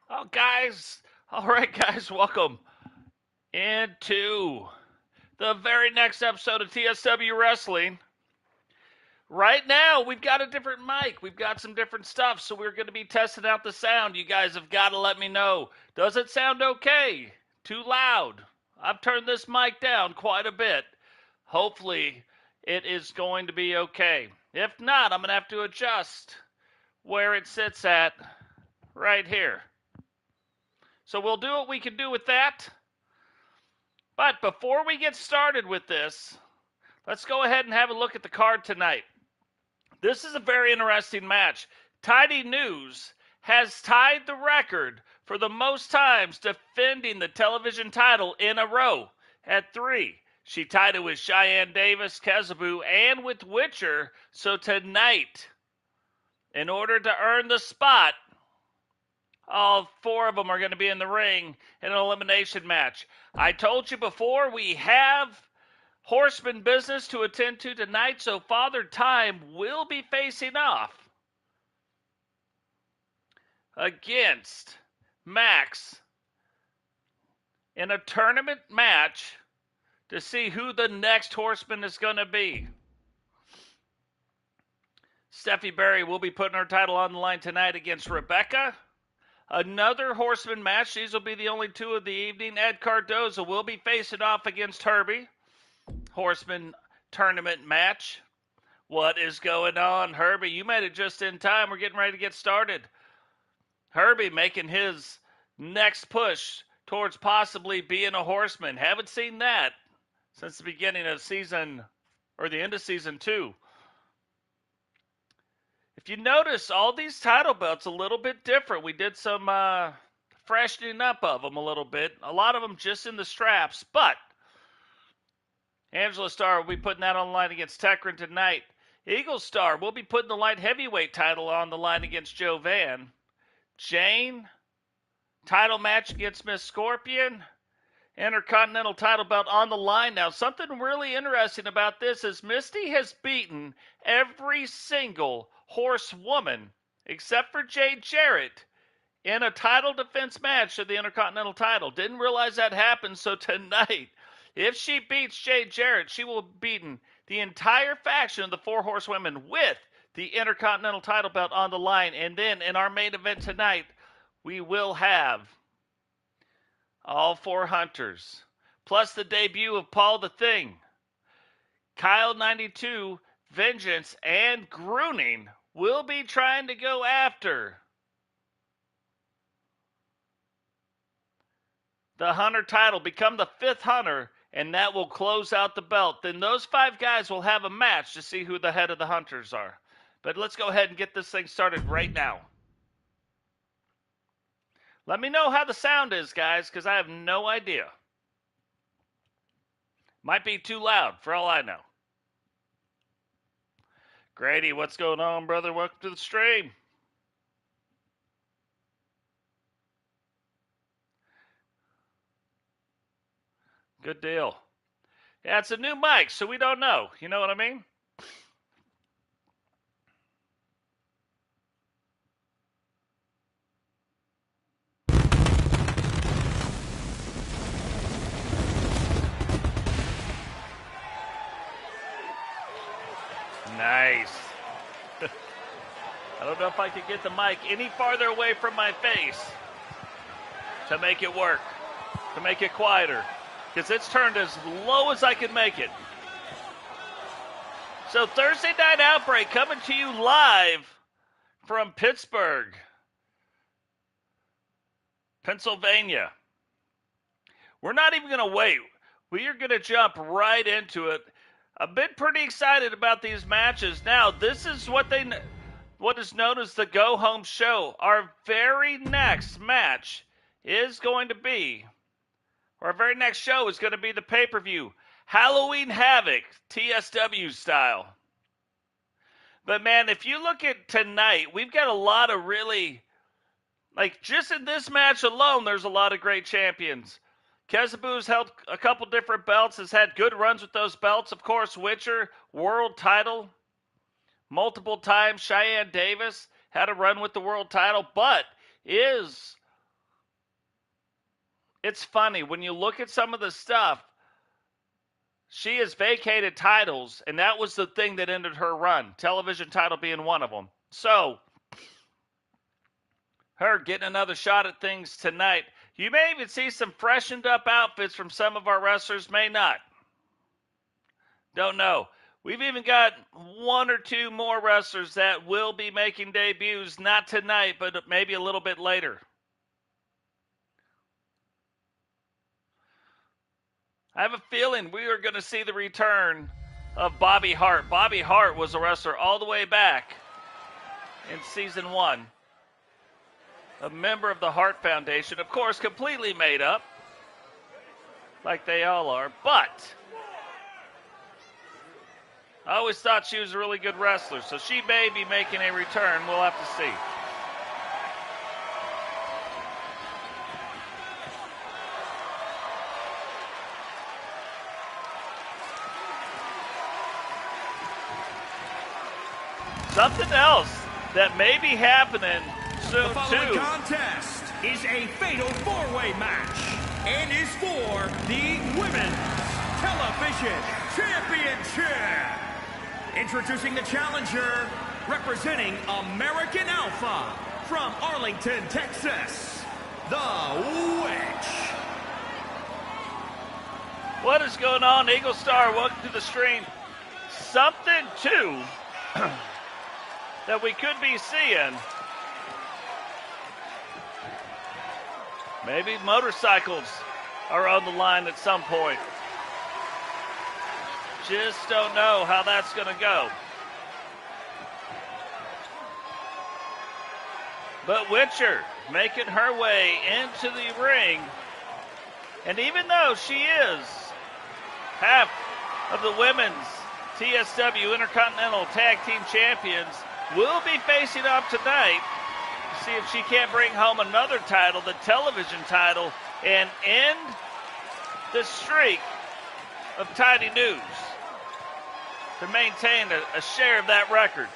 Oh, guys. All right, guys, welcome into the very next episode of TSW Wrestling. Right now, we've got a different mic. We've got some different stuff, so we're going to be testing out the sound. You guys have got to let me know. Does it sound okay? Too loud? I've turned this mic down quite a bit. Hopefully, it is going to be okay. If not, I'm going to have to adjust where it sits at right here. So we'll do what we can do with that. But before we get started with this, let's go ahead and have a look at the card tonight. This is a very interesting match. Tidy News has tied the record for the most times defending the television title in a row at 3. She tied it with Shyanne Davis, Kezzaboo, and with Witcher. So tonight, in order to earn the spot, all 4 of them are going to be in the ring in an elimination match. I told you before, we have Horseman business to attend to tonight, so Father Time will be facing off against Max in a tournament match to see who the next Horseman is going to be. Stephie Berry will be putting her title on the line tonight against Rebecca. Another Horseman match. These will be the only 2 of the evening. Ed Cardozo will be facing off against Herbie. Horseman tournament match. What is going on, Herbie? You made it just in time. We're getting ready to get started. Herbie making his next push towards possibly being a Horseman. Haven't seen that since the beginning of season, or the end of season 2. If you notice, all these title belts a little bit different. We did some freshening up of them a little bit. A lot of them just in the straps. But Angela Starr will be putting that on the line against Tekryn tonight. Eagle Star will be putting the light heavyweight title on the line against Joe Vann. Jane, title match against Miss Scorpion. Intercontinental title belt on the line now. Something really interesting about this is Misti has beaten every single horsewoman except for Jade Jarrett in a title defense match of the Intercontinental title. Didn't realize that happened, so tonight, if she beats Jade Jarrett, she will have beaten the entire faction of the 4 horsewomen with the Intercontinental title belt on the line. And then in our main event tonight, we will have all 4 hunters, plus the debut of Paul the Thing, Kyle 92, Vengeance, and Grunning will be trying to go after the Hunter title, become the 5th Hunter, and that will close out the belt. Then those 5 guys will have a match to see who the head of the Hunters are. But let's go ahead and get this thing started right now. Let me know how the sound is, guys, because I have no idea. Might be too loud, for all I know. Grady, what's going on, brother? Welcome to the stream. Good deal. Yeah, it's a new mic, so we don't know. You know what I mean? Nice. I don't know if I could get the mic any farther away from my face to make it work, to make it quieter, because it's turned as low as I can make it. So Thursday Night Outbreak coming to you live from Pittsburgh, Pennsylvania. We're not even going to wait. We are going to jump right into it. I've been pretty excited about these matches. Now, this is what is known as the Go Home Show. Our very next match is going to be, or our very next show is going to be the pay-per-view, Halloween Havoc, TSW style. But man, if you look at tonight, we've got a lot of really, like just in this match alone, there's a lot of great champions. Kezzaboo's held a couple different belts, has had good runs with those belts. Of course, Witcher, world title, multiple times. Shyanne Davis had a run with the world title, but is it's funny when you look at some of the stuff. She has vacated titles, and that was the thing that ended her run. Television title being one of them. So, her getting another shot at things tonight. You may even see some freshened up outfits from some of our wrestlers, may not. Don't know. We've even got one or two more wrestlers that will be making debuts, not tonight, but maybe a little bit later. I have a feeling we are going to see the return of Bobby Hart. Bobby Hart was a wrestler all the way back in season 1. A member of the Hart Foundation, of course, completely made up, like they all are, but I always thought she was a really good wrestler, so she may be making a return. We'll have to see. Something else that may be happening soon, the following too. Contest is a fatal four-way match and is for the Women's Television Championship. Introducing the challenger, representing American Alpha from Arlington, Texas, the Witch. What is going on, Eagle Star? Welcome to the stream. Something, too, that we could be seeing. Maybe motorcycles are on the line at some point. Just don't know how that's going to go. But Witcher making her way into the ring. And even though she is half of the women's TSW Intercontinental Tag Team Champions, will be facing off tonight to see if she can't bring home another title, the television title, and end the streak of Tiny News to maintain a share of that record.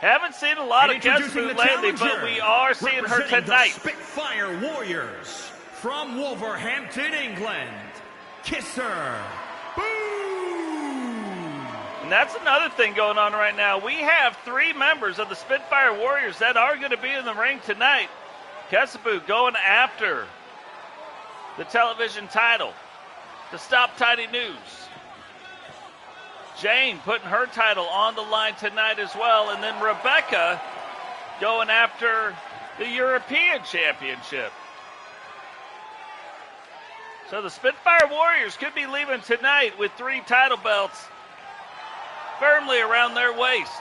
Haven't seen a lot of Kezzaboo lately, but we are seeing her tonight. The Spitfire Warriors from Wolverhampton, England, Kezzaboo. And that's another thing going on right now. We have 3 members of the Spitfire Warriors that are going to be in the ring tonight. Kezzaboo going after the television title to stop Tiny News. Jane putting her title on the line tonight as well. And then Rebecca going after the European Championship. So the Spitfire Warriors could be leaving tonight with 3 title belts firmly around their waists.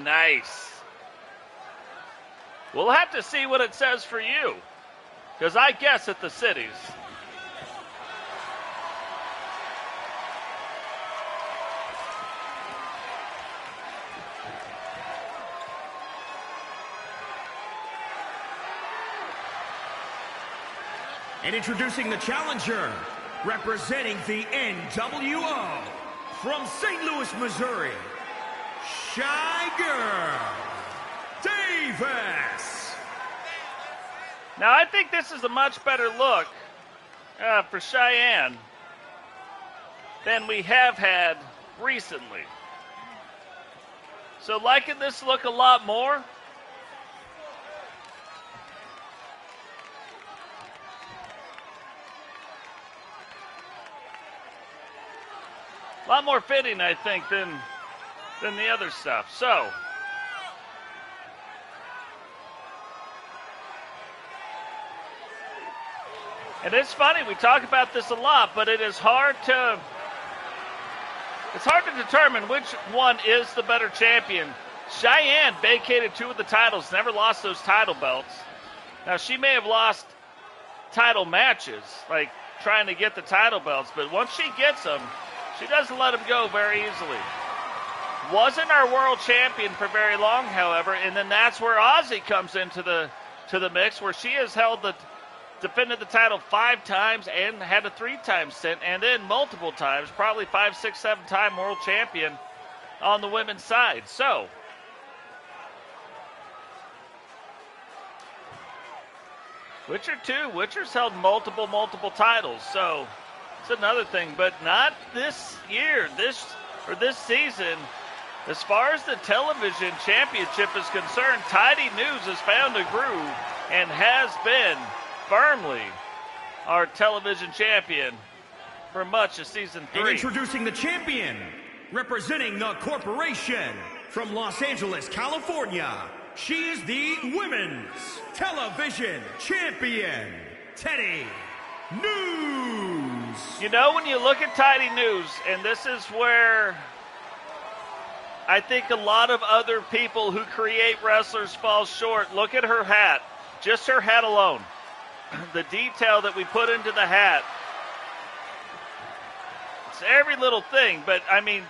Nice. We'll have to see what it says for you, because I guess at the cities. And introducing the challenger, representing the NWO from St. Louis, Missouri, Shy Girl Davis. Now, I think this is a much better look for Shyanne than we have had recently. So liking this look a lot more. A lot more fitting, I think, than the other stuff. So, And it's funny, we talk about this a lot, but it's hard to determine which one is the better champion. Shyanne vacated 2 of the titles, never lost those title belts. Now, she may have lost title matches, like trying to get the title belts, but once she gets them, she doesn't let them go very easily. Wasn't our world champion for very long, however, and then that's where Aussie comes into the mix, where she has defended the title 5 times and had a 3-time stint, and then multiple times, probably 5, 6, 7-time world champion on the women's side. So, Witcher 2, Witcher's held multiple titles, so it's another thing, but not this year, this season. As far as the television championship is concerned, Tidy News has found a groove and has been firmly our television champion for much of season 3. And introducing the champion, representing the corporation from Los Angeles, California, she is the Women's Television Champion, Tidy News. You know, when you look at Tidy News, and this is where I think a lot of other people who create wrestlers fall short. Look at her hat. Just her hat alone. The detail that we put into the hat. It's every little thing, but I mean,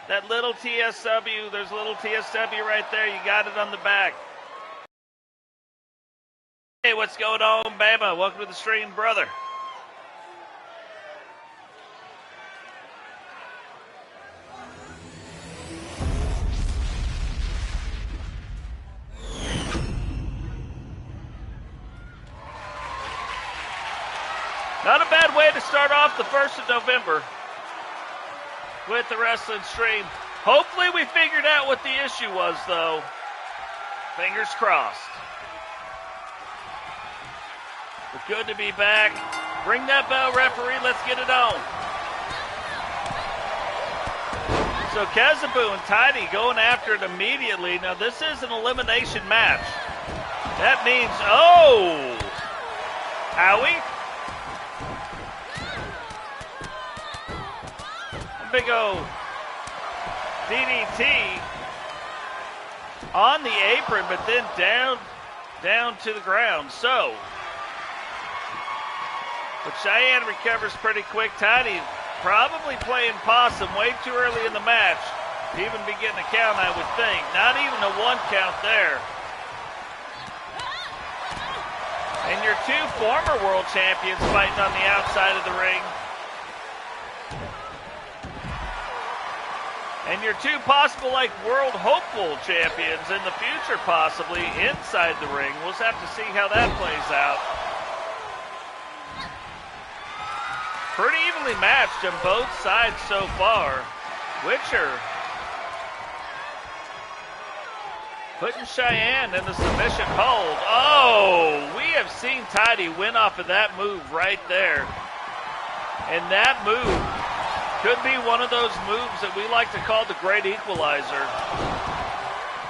that little TSW, there's a little TSW right there. You got it on the back. Hey, what's going on, Bama? Welcome to the stream, brother. Not a bad way to start off the 1st of November with the wrestling stream. Hopefully we figured out what the issue was, though. Fingers crossed. But good to be back. Ring that bell, referee. Let's get it on. So Kezzaboo and Tidy going after it immediately. Now this is an elimination match. That means, oh, owie. Big O DDT on the apron, but then down to the ground. So, but Shyanne recovers pretty quick. Tidy probably playing possum way too early in the match to even be getting a count, I would think. Not even a 1 count there. And your 2 former world champions fighting on the outside of the ring. And your 2 possible, like, world hopeful champions in the future, possibly, inside the ring. We'll just have to see how that plays out. Pretty evenly matched on both sides so far. Witcher putting Shyanne in the submission hold. Oh, we have seen Tidy win off of that move right there. And that move could be one of those moves that we like to call the great equalizer.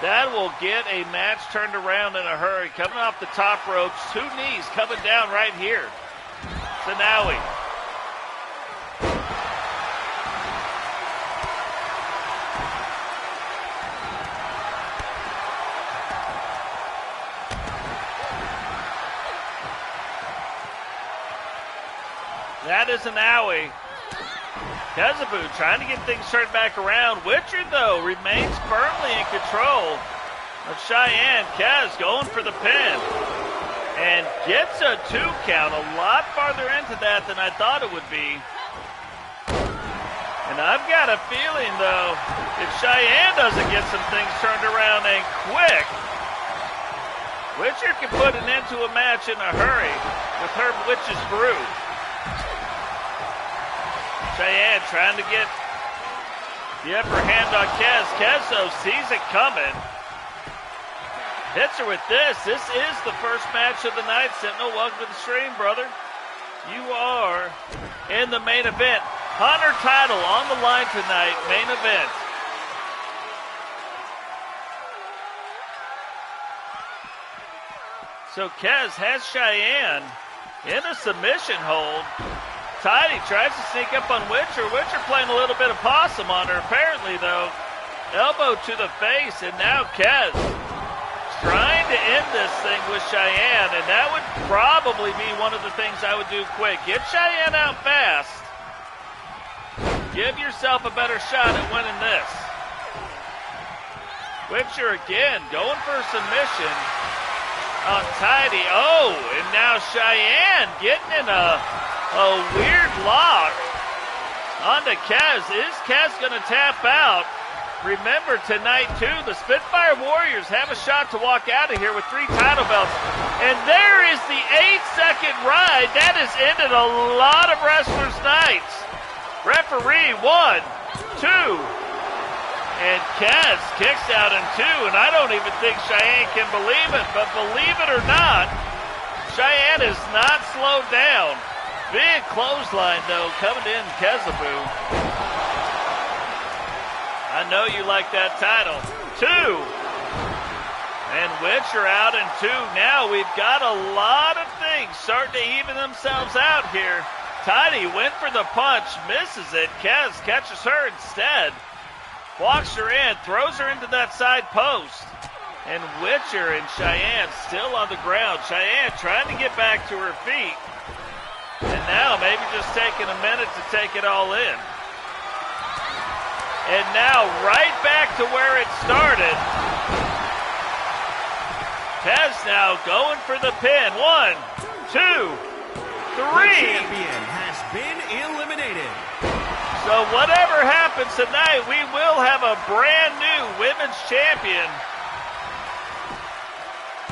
That will get a match turned around in a hurry. Coming off the top ropes, 2 knees coming down right here. Sanawi. That is an owie. Kezzaboo trying to get things turned back around. Witcher, though, remains firmly in control of Shyanne. Kez going for the pin. And gets a 2 count. A lot farther into that than I thought it would be. And I've got a feeling, though, if Shyanne doesn't get some things turned around and quick, Witcher can put an end to a match in a hurry with her Witch's Brew. Shyanne trying to get the upper hand on Kez. Kezo sees it coming. Hits her with this. This is the first match of the night. Sentinel, welcome to the stream, brother. You are in the main event. Hunter title on the line tonight. Main event. So Kez has Shyanne In a submission hold. Tidy tries to sneak up on Witcher. Witcher playing a little bit of possum on her. Apparently, though, elbow to the face, and now Kez trying to end this thing with Shyanne, and that would probably be one of the things I would do quick. Get Shyanne out fast. Give yourself a better shot at winning this. Witcher again going for a submission on Tidy. Oh, and now Shyanne getting in a weird lock onto Kez. Is Kez going to tap out? Remember tonight, too, the Spitfire Warriors have a shot to walk out of here with 3 title belts. And there is the 8-second ride. That has ended a lot of wrestlers' nights. Referee, 1, 2. And Kez kicks out in 2. And I don't even think Shyanne can believe it. But believe it or not, Shyanne is not slowed down. Big clothesline, though, coming in Kezzaboo. I know you like that title. 2. And Witcher out in 2. Now we've got a lot of things starting to even themselves out here. Tidy went for the punch, misses it. Kez catches her instead. Walks her in, throws her into that side post. And Witcher and Shyanne still on the ground. Shyanne trying to get back to her feet. And now maybe just taking a minute to take it all in. And now right back to where it started. Kez now going for the pin. 1, 2, 3. The champion has been eliminated. So whatever happens tonight, we will have a brand new women's champion.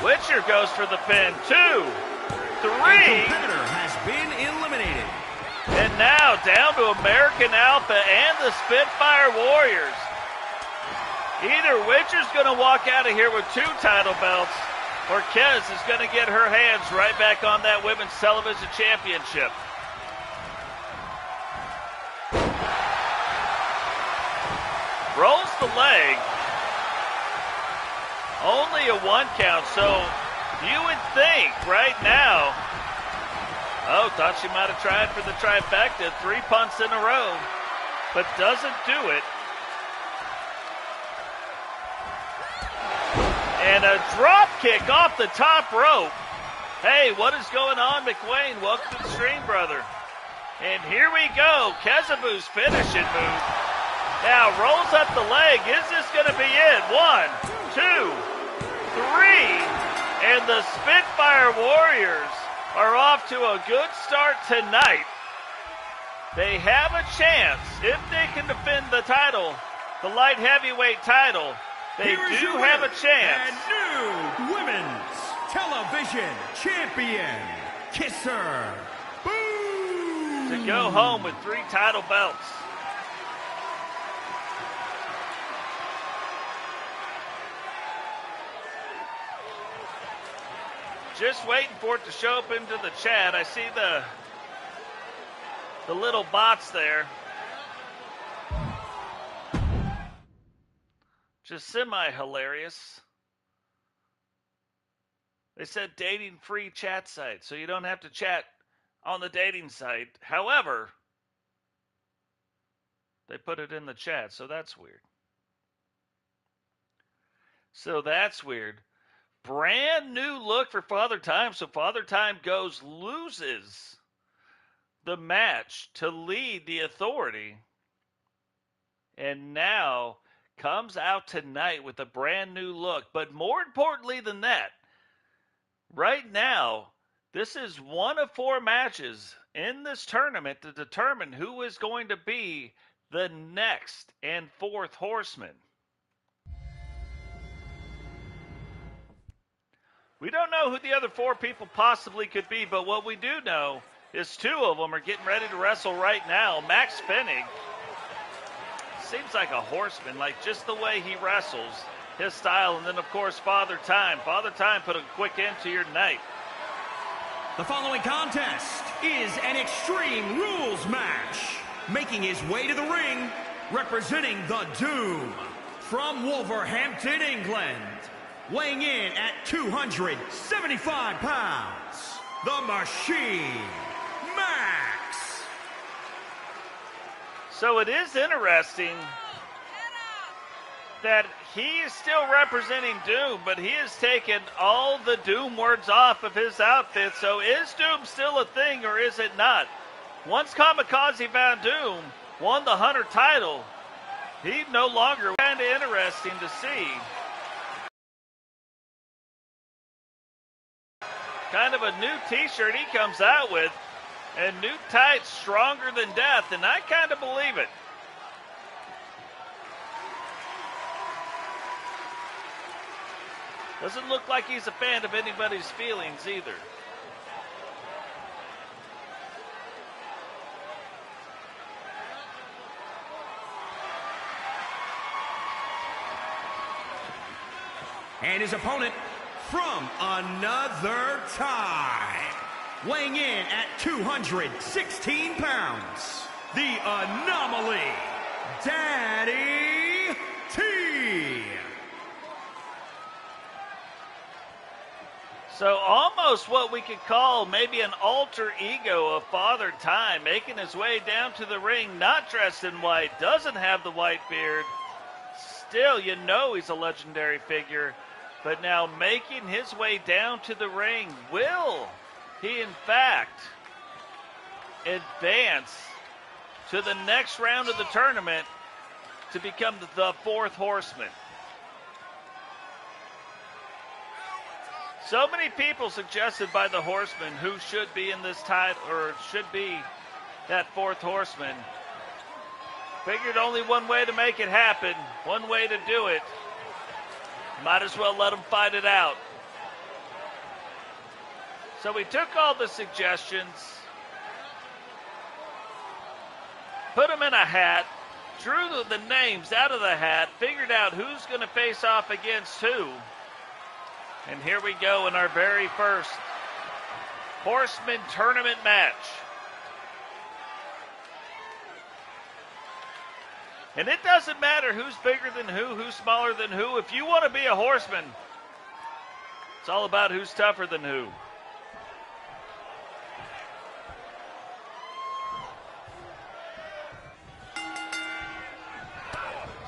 Witcher goes for the pin. 2, 3. A competitor has been eliminated. And now down to American Alpha and the Spitfire Warriors. Either Witcher's going to walk out of here with 2 title belts, or Kez is going to get her hands right back on that Women's Television Championship. Rolls the leg. Only a 1 count, so you would think right now. Oh, thought she might have tried for the trifecta. 3 punts in a row, but doesn't do it. And a drop kick off the top rope. Hey, what is going on, McWayne? Welcome to the stream, brother. And here we go. Kezzaboo's finishing move. Now rolls up the leg. Is this going to be it? 1, 2, 3. And the Spitfire Warriors are off to a good start tonight. They have a chance, if they can defend the title, the light heavyweight title, they do have a chance. And new Women's Television Champion, Kezzaboo, to go home with 3 title belts. Just waiting for it to show up into the chat. I see the little bots there. Just semi-hilarious. They said dating-free chat site, so you don't have to chat on the dating site. However, they put it in the chat, so that's weird. Brand new look for Father Time. So Father Time loses the match to lead the Authority. And now comes out tonight with a brand new look. But more importantly than that, right now, this is one of 4 matches in this tournament to determine who is going to be the next and 4th horseman. We don't know who the other 4 people possibly could be, but what we do know is 2 of them are getting ready to wrestle right now. Max Fenig seems like a horseman, like just the way he wrestles, his style, and then, of course, Father Time. Father Time put a quick end to your night. The following contest is an Extreme Rules match. Making his way to the ring, representing the Doom from Wolverhampton, England. Weighing in at 275 pounds, the Machine, Max. So it is interesting that he is still representing Doom, but he has taken all the Doom words off of his outfit. So is Doom still a thing or is it not? Once Kamikaze Van Doom won the Hunter title, he no longer kind of interesting to see. Kind of a new t-shirt he comes out with, and new tights, Stronger Than Death, and I kind of believe it. Doesn't look like he's a fan of anybody's feelings either. And his opponent from another time, weighing in at 216 pounds, the Anomaly, Daddy T. So almost what we could call maybe an alter ego of Father Time, making his way down to the ring, not dressed in white, doesn't have the white beard. Still, you know he's a legendary figure. But now making his way down to the ring, will he in fact advance to the next round of the tournament to become the fourth horseman? So many people suggested by the horsemen who should be in this title, or should be that fourth horseman. Figured only one way to make it happen, one way to do it. Might as well let them fight it out. So we took all the suggestions, put them in a hat, drew the names out of the hat, figured out who's going to face off against who. And here we go in our very first Horseman Tournament match. And it doesn't matter who's bigger than who's smaller than who. If you want to be a horseman, it's all about who's tougher than who.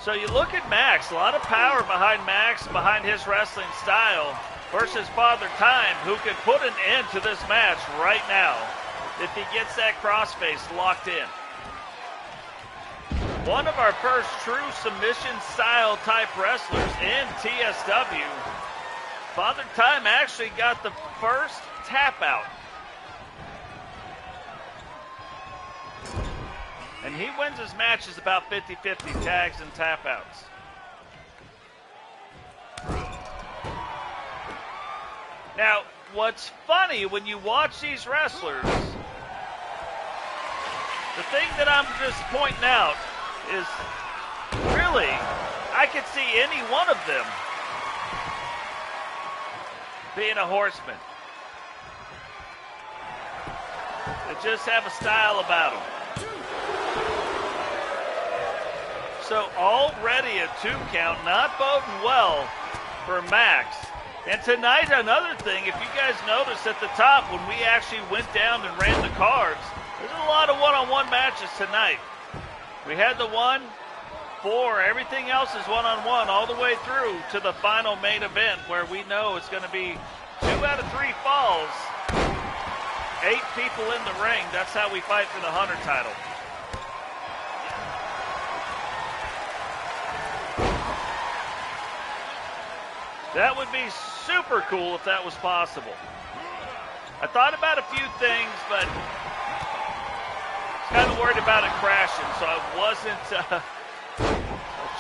So you look at Max, a lot of power behind Max, behind his wrestling style, versus Father Time, who could put an end to this match right now if he gets that crossface locked in. One of our first true submission style type wrestlers in TSW. Father Time actually got the first tap out. And he wins his matches about 50-50 tags and tap outs. Now, what's funny when you watch these wrestlers, the thing that I'm just pointing out is really, I could see any one of them being a horseman. They just have a style about them. So already a 2 count, not boding well for Max. And tonight, another thing, if you guys noticed at the top when we actually went down and ran the cards, there's a lot of one-on-one matches tonight. We had the 1-4, everything else is one-on-one all the way through to the final main event where we know it's going to be 2 out of 3 falls, 8 people in the ring. That's how we fight for the Hunter title. That would be super cool if that was possible. I thought about a few things, but kind of worried about it crashing, so I wasn't, I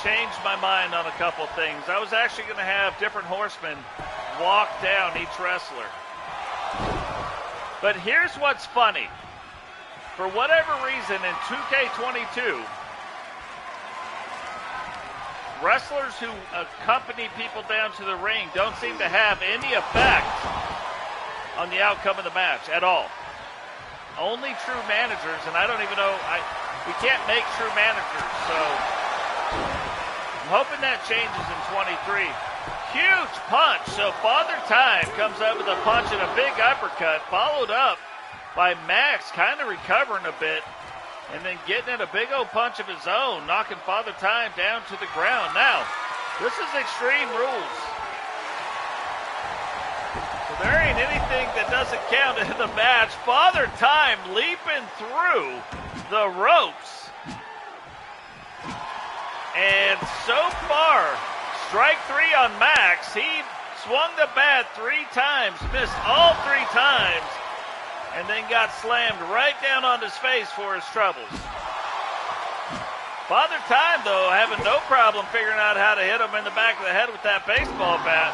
changed my mind on a couple things. I was actually going to have different horsemen walk down each wrestler. But here's what's funny. For whatever reason, in 2K22, wrestlers who accompany people down to the ring don't seem to have any effect on the outcome of the match at all. Only true managers, and I don't even know, we can't make true managers, so I'm hoping that changes in 23. huge punch. So Father Time comes up with a punch and a big uppercut, followed up by Max kind of recovering a bit and then getting in a big old punch of his own, knocking Father Time down to the ground. Now, this is Extreme Rules. So there ain't anything that doesn't count in the match. Father Time leaping through the ropes. And so far, strike 3 on Max. He swung the bat 3 times, missed all 3 times, and then got slammed right down on his face for his troubles. Father Time, though, having no problem figuring out how to hit him in the back of the head with that baseball bat.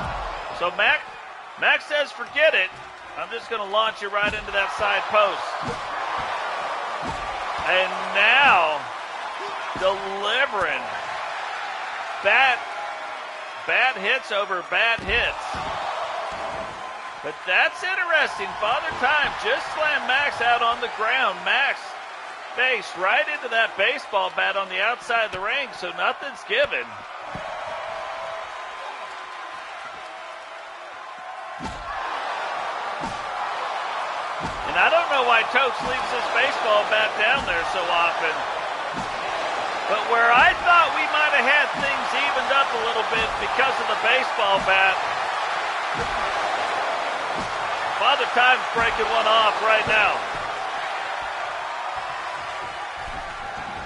So Max says, forget it. I'm just going to launch you right into that side post. And now, delivering bad hits over bad hits. But that's interesting. Father Time just slammed Max out on the ground. Max faced right into that baseball bat on the outside of the ring, so nothing's given. And I don't know why Totes leaves this baseball bat down there so often. But where I thought we might have had things evened up a little bit because of the baseball bat, Father Time's breaking one off right now.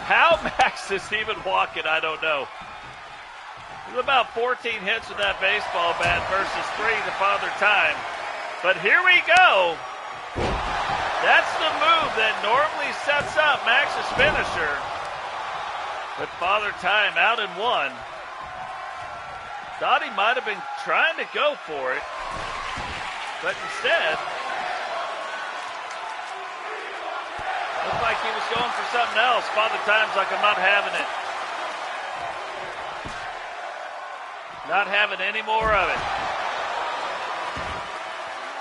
How Max is even walking, I don't know. It was about 14 hits with that baseball bat versus 3 to Father Time. But here we go. That's the move that normally sets up Max's finisher. But Father Time out in 1. Thought he might have been trying to go for it. But instead, looked like he was going for something else. Father Time's like, I'm not having it. Not having any more of it.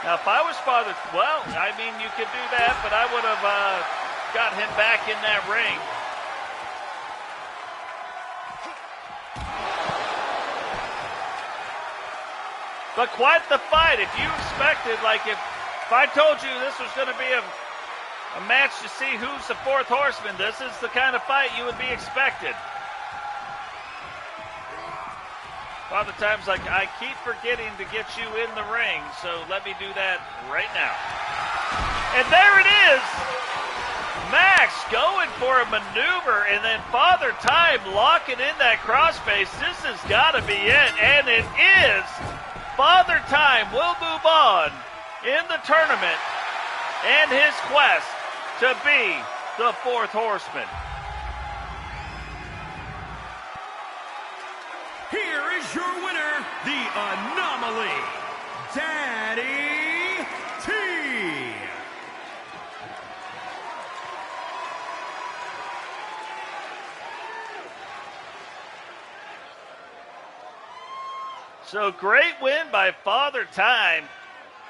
Now, if I was Father, well, I mean, you could do that, but I would have got him back in that ring. But quite the fight. If you expected, like if I told you this was going to be a match to see who's the 4th horseman, this is the kind of fight you would be expected. Father Time's like, I keep forgetting to get you in the ring, so let me do that right now. And there it is. Max going for a maneuver, and then Father Time locking in that crossface. This has got to be it, and it is. Father Time will move on in the tournament and his quest to be the 4th horseman. Here is your winner, the Anomaly, Daddy T. So great win by Father Time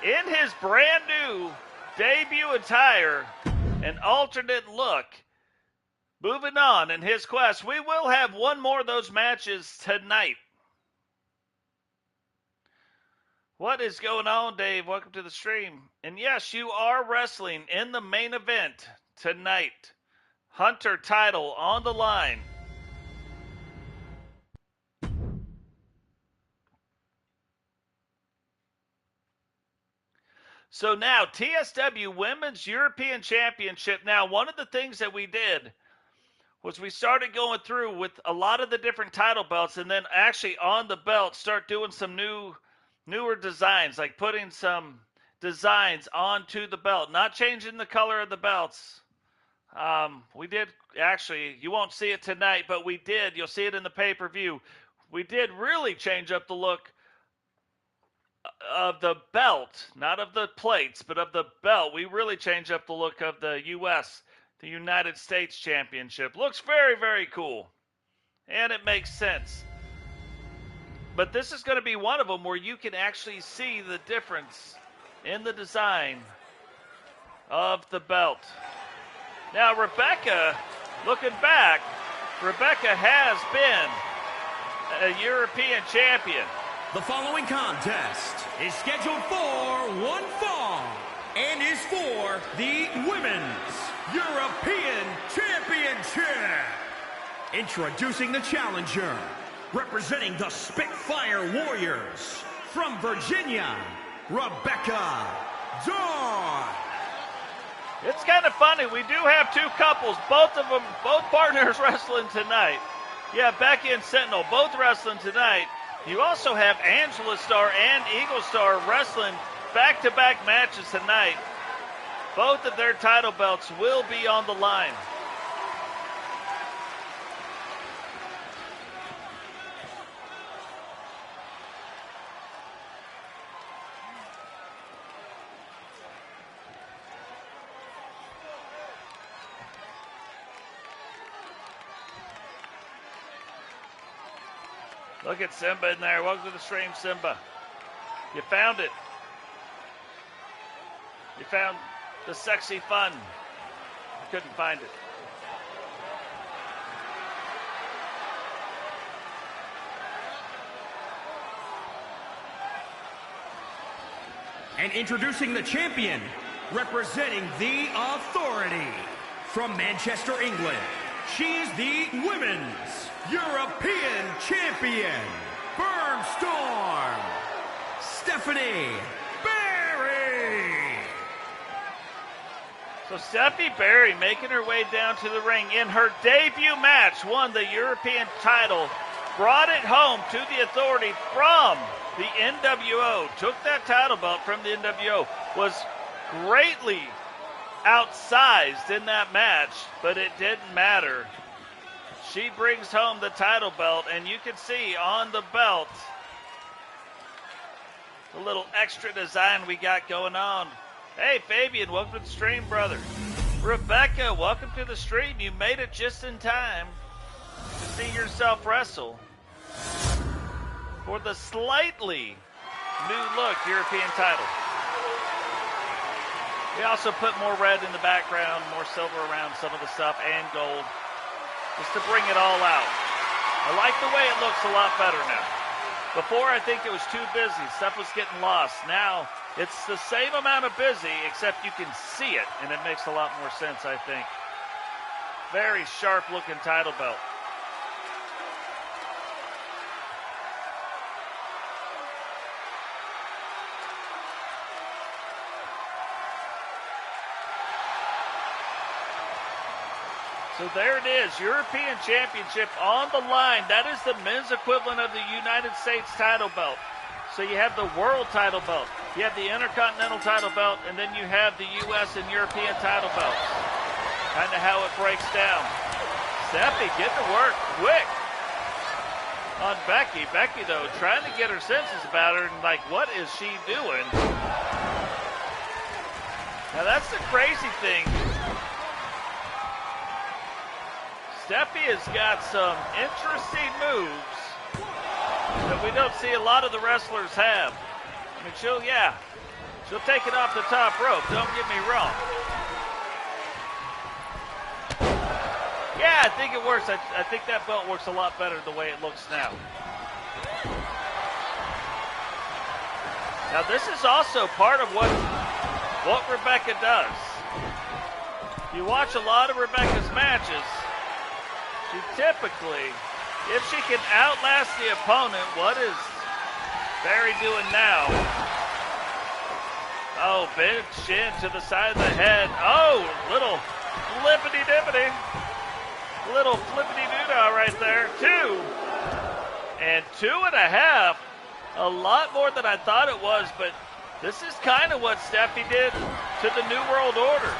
in his brand new debut attire, an alternate look. Moving on in his quest, we will have one more of those matches tonight. What is going on, Dave? Welcome to the stream. And yes, you are wrestling in the main event tonight. Hunter title on the line. So now, TSW Women's European Championship. Now, one of the things that we did was we started going through with a lot of the different title belts, and then actually on the belt start doing some newer designs, like putting some designs onto the belt, not changing the color of the belts. We did, actually, you won't see it tonight, but we did. You'll see it in the pay-per-view. We did really change up the look of the belt, not of the plates, but of the belt. We really changed up the look of the U.S., the United States Championship. Looks very, very cool. And it makes sense. But this is going to be one of them where you can actually see the difference in the design of the belt. Now, Rebecca, looking back, Rebecca has been a European champion. The following contest is scheduled for one fall and is for the Women's European Championship. Introducing the challenger, representing the Spitfire Warriors, from Virginia, Rebecca Dawn. It's kind of funny. We do have two couples, both partners wrestling tonight. Yeah, Becky and Sentinel, both wrestling tonight. You also have Angela Star and Eagle Star wrestling back-to-back matches tonight. Both of their title belts will be on the line. Look at Simba in there. Welcome to the stream, Simba. You found it. You found the sexy fun. I couldn't find it. And introducing the champion, representing the Authority, from Manchester, England, she is the Women's European Champion, Storm, Stephie Berry. So Stephie Berry making her way down to the ring in her debut match, won the European title, brought it home to the Authority from the NWO, took that title belt from the NWO, was greatly outsized in that match, but it didn't matter. She brings home the title belt, and you can see on the belt the little extra design we got going on. Hey, Fabian, welcome to the stream, brother. Rebecca, welcome to the stream. You made it just in time to see yourself wrestle for the slightly new look European title. We also put more red in the background, more silver around some of the stuff, and gold, just to bring it all out. I like the way it looks a lot better now. Before, I think it was too busy. Stuff was getting lost. Now, it's the same amount of busy, except you can see it, and it makes a lot more sense, I think. Very sharp-looking title belt. So there it is, European Championship on the line. That is the men's equivalent of the United States title belt. So you have the world title belt, you have the Intercontinental title belt, and then you have the U.S. and European title belts. Kind of how it breaks down. Stephie getting to work quick on Becky. Becky, though, trying to get her senses about her and like, what is she doing? Now that's the crazy thing. Stephie has got some interesting moves that we don't see a lot of the wrestlers have. I mean, she'll take it off the top rope, don't get me wrong. Yeah, I think it works. I think that belt works a lot better the way it looks now. Now, this is also part of what Rebecca does. You watch a lot of Rebecca's matches, she typically, if she can outlast the opponent, what is Berry doing now? Oh, big shin to the side of the head. Oh, little flippity-dippity. Little flippity-doo-dah right there. 2. And 2.5. A lot more than I thought it was, but this is kind of what Stephie did to the New World Order.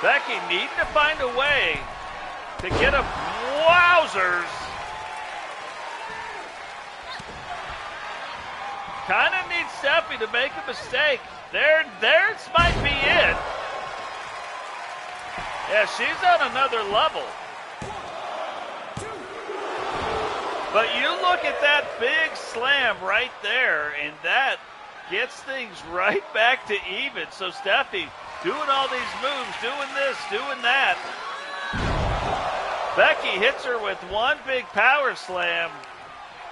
Becky needing to find a way to get a wowzers. Kind of needs Stephie to make a mistake. There might be it. Yeah, she's on another level. But you look at that big slam right there, and that gets things right back to even. So Stephie doing all these moves, doing this, doing that. Becky hits her with one big power slam,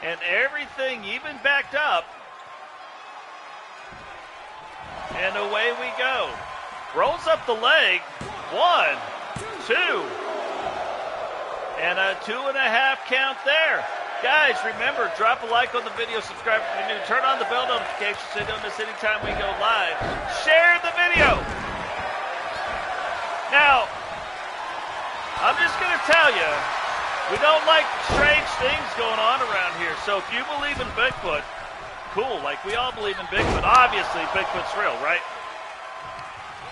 and everything even backed up. And away we go. Rolls up the leg. 1, 2. And a 2.5 count there. Guys, remember, drop a like on the video, subscribe if you're new, turn on the bell notifications so you don't miss any time we go live. Share the video. Now, I'm just going to tell you, we don't like strange things going on around here. So if you believe in Bigfoot, cool, like we all believe in Bigfoot. Obviously, Bigfoot's real, right?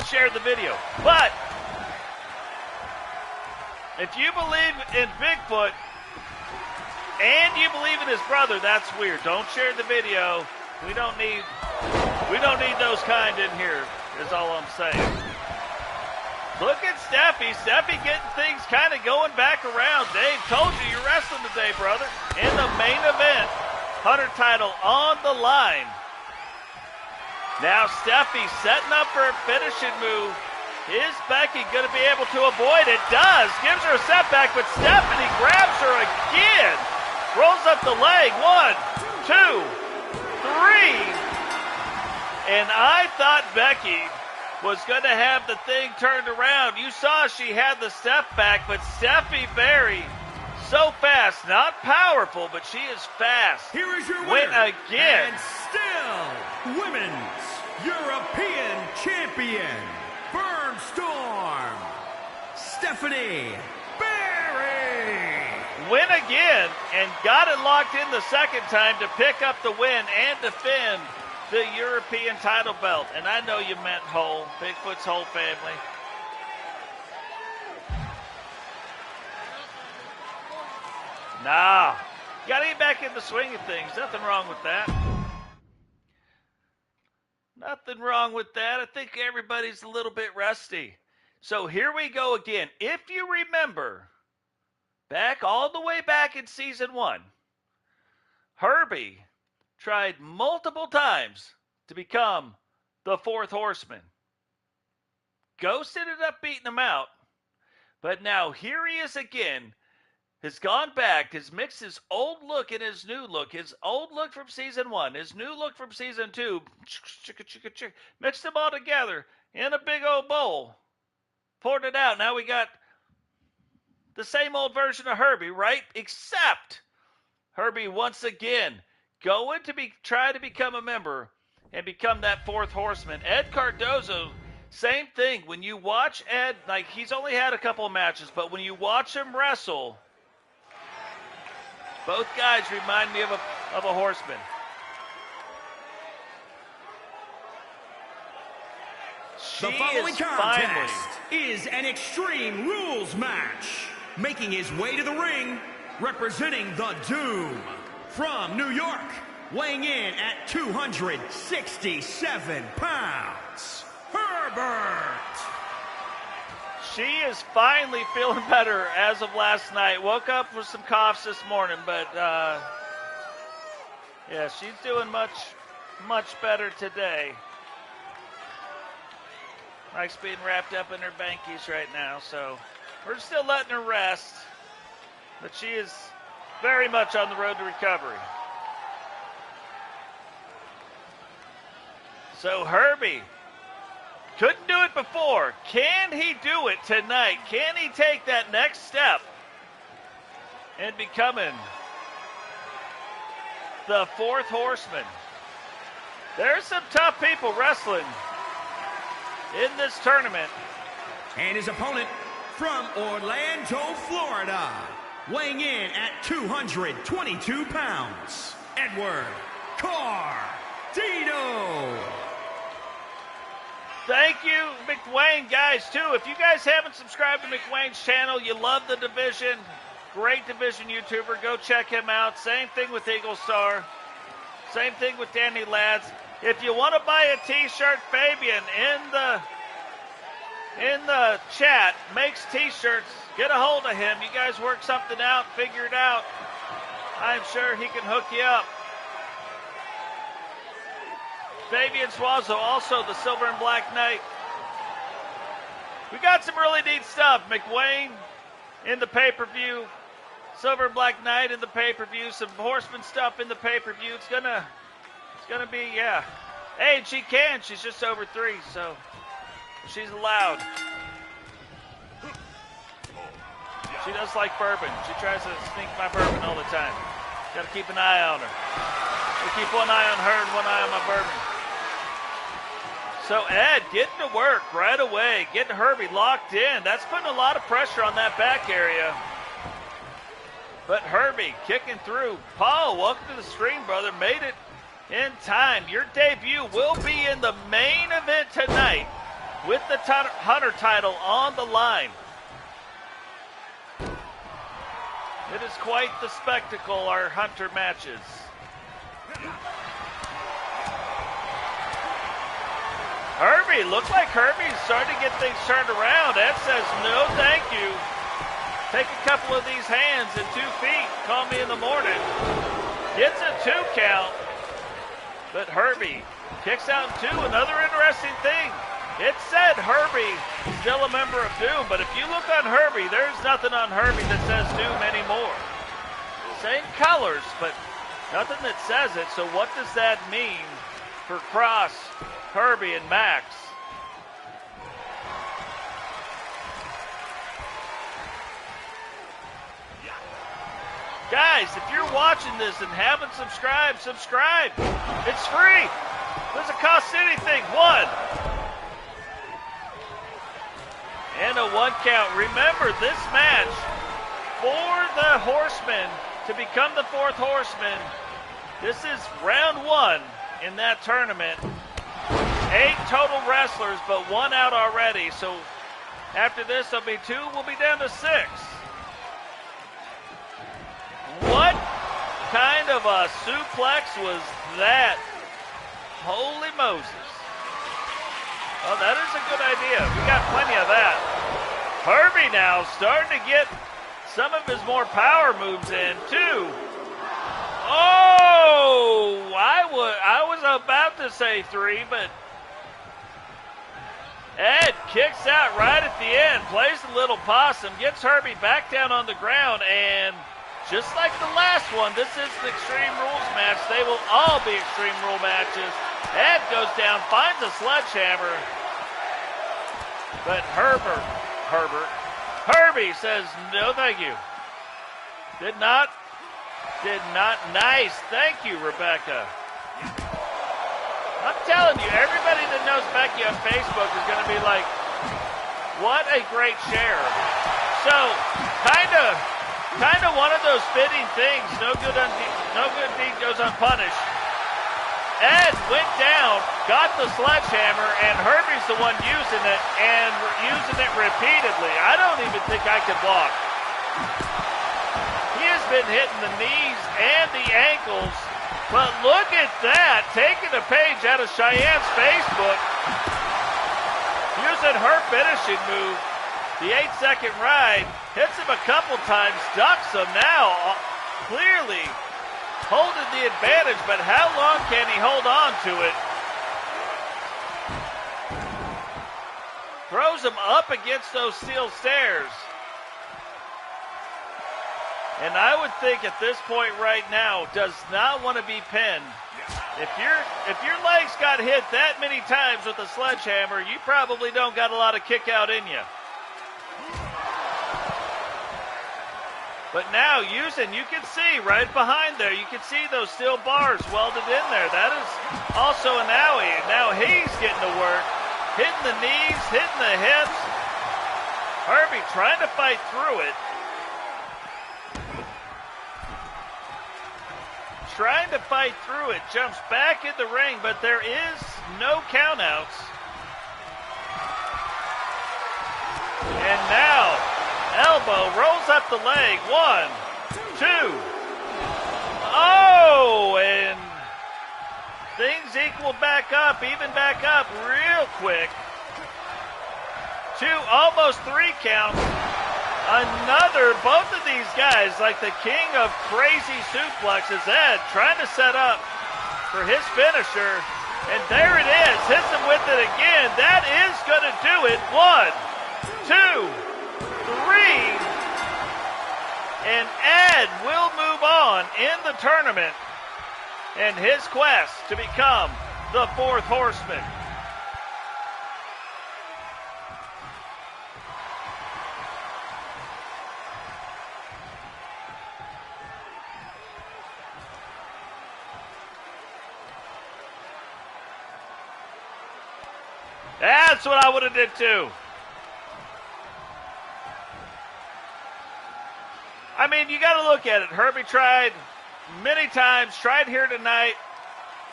Share the video. But if you believe in Bigfoot and you believe in his brother, that's weird. Don't share the video. We don't need those kind in here, is all I'm saying. Look at Stephie. Stephie getting things kind of going back around. Dave told you you're wrestling today, brother. In the main event, Hunter title on the line. Now Stephie setting up for a finishing move. Is Becky going to be able to avoid it? Does. Gives her a setback, but Stephanie grabs her again. Rolls up the leg. 1, 2, 3. And I thought Becky was going to have the thing turned around. You saw she had the step back, but Stephie Berry, so fast, not powerful, but she is fast. Here is your win winner, again. and still Women's European Champion, Burnstorm, Stephanie Berry. Win again, and got it locked in the second time to pick up the win and defend the European title belt. And I know you meant whole, Bigfoot's whole family. Nah, got to get back in the swing of things. Nothing wrong with that. Nothing wrong with that. I think everybody's a little bit rusty. So here we go again. If you remember, all the way back in season 1, Herbie tried multiple times to become the fourth horseman. Ghost ended up beating him out. But now here he is again. Has gone back, has mixed his old look and his new look. His old look from season 1, his new look from season 2. Mixed them all together in a big old bowl. Poured it out. Now we got the same old version of Herbie, right? Except Herbie once again going to try to become a member and become that fourth horseman. Ed Cardozo, same thing. When you watch Ed, like he's only had a couple of matches, but when you watch him wrestle, both guys remind me of a horseman. The following contest is an Extreme Rules match. Making his way to the ring, representing the Doom, from New York, weighing in at 267 pounds, Herbert. She is finally feeling better as of last night. Woke up with some coughs this morning, but yeah, she's doing much better today. Mike's being wrapped up in her bankies right now, so we're still letting her rest, but she is very much on the road to recovery. So Herbie couldn't do it before. Can he do it tonight? Can he take that next step in becoming the fourth horseman? There's some tough people wrestling in this tournament. And his opponent from Orlando, Florida, weighing in at 222 pounds, Edward Cardozo. Thank you, McWayne, guys, too. If you guys haven't subscribed to McWayne's channel, you love the division, great division YouTuber, go check him out. Same thing with Eagle Star. Same thing with Danny Lads. If you want to buy a t-shirt, Fabian in the chat makes t-shirts. Get a hold of him. You guys work something out, figure it out. I'm sure he can hook you up. Fabian Suazo, also the Silver and Black Knight. We got some really neat stuff. McWayne in the pay-per-view. Silver and Black Knight in the pay-per-view. Some Horseman stuff in the pay-per-view. It's gonna be, yeah. Hey, and she can. She's just over 3, so she's allowed. She does like bourbon. She tries to sneak my bourbon all the time. Got to keep an eye on her. We keep one eye on her and one eye on my bourbon. So Ed getting to work right away, getting Herbie locked in. That's putting a lot of pressure on that back area. But Herbie kicking through. Paul, welcome to the stream, brother. Made it in time. Your debut will be in the main event tonight with the Hunter title on the line. It is quite the spectacle, our Hunter matches. Herbie, looked like Herbie's starting to get things turned around. Ed says, no, thank you. Take a couple of these hands and 2 feet. Call me in the morning. Gets a 2 count. But Herbie kicks out in 2. Another interesting thing. It said Herbie still a member of Doom, but if you look on Herbie, there's nothing on Herbie that says Doom anymore. Same colors, but nothing that says it. So what does that mean for Cross, Herbie, and Max? Guys, if you're watching this and haven't subscribed, subscribe. It's free. Doesn't cost anything. 1. And a 1 count. Remember, this match for the Horsemen to become the 4th Horseman, this is round 1 in that tournament. 8 total wrestlers, but 1 out already. So after this, there'll be 2. We'll be down to 6. What kind of a suplex was that? Holy Moses. Oh, that is a good idea. We got plenty of that. Herbie now starting to get some of his more power moves in, too. Oh, I was about to say 3, but Ed kicks out right at the end, plays the little possum, gets Herbie back down on the ground, and just like the last one, this is an Extreme Rules match. They will all be Extreme Rule matches. Ed goes down, finds a sledgehammer. But Herbie says, no thank you. Did not. Nice. Thank you, Rebecca. I'm telling you, everybody that knows Becky on Facebook is going to be like, what a great share. So, kind of one of those fitting things. No good deed goes unpunished. Ed went down, got the sledgehammer, and Herbie's the one using it, and using it repeatedly. I don't even think I could block. He has been hitting the knees and the ankles, but look at that, taking a page out of Cheyenne's Facebook, using her finishing move, the 8-second ride, hits him a couple times, ducks him now, clearly holding the advantage, but how long can he hold on to it? Throws him up against those steel stairs. And I would think at this point right now, does not want to be pinned. If your legs got hit that many times with a sledgehammer, you probably don't got a lot of kick out in you. But now using, you can see right behind there, you can see those steel bars welded in there. That is also an owie. Now he's getting to work, hitting the knees, hitting the hips. Herbie trying to fight through it. Trying to fight through it, jumps back in the ring, but there is no countouts. And now, elbow rolls up the leg. 1, 2. Oh, and things equal back up, even back up real quick. 2, almost 3 counts. Both of these guys, like the king of crazy suplexes, Ed, trying to set up for his finisher. And there it is, hits him with it again. That is going to do it. 1, 2, 3. And Ed will move on in the tournament in his quest to become the fourth horseman. That's what I would have did too. I mean, you got to look at it. Herbie tried many times, tried here tonight.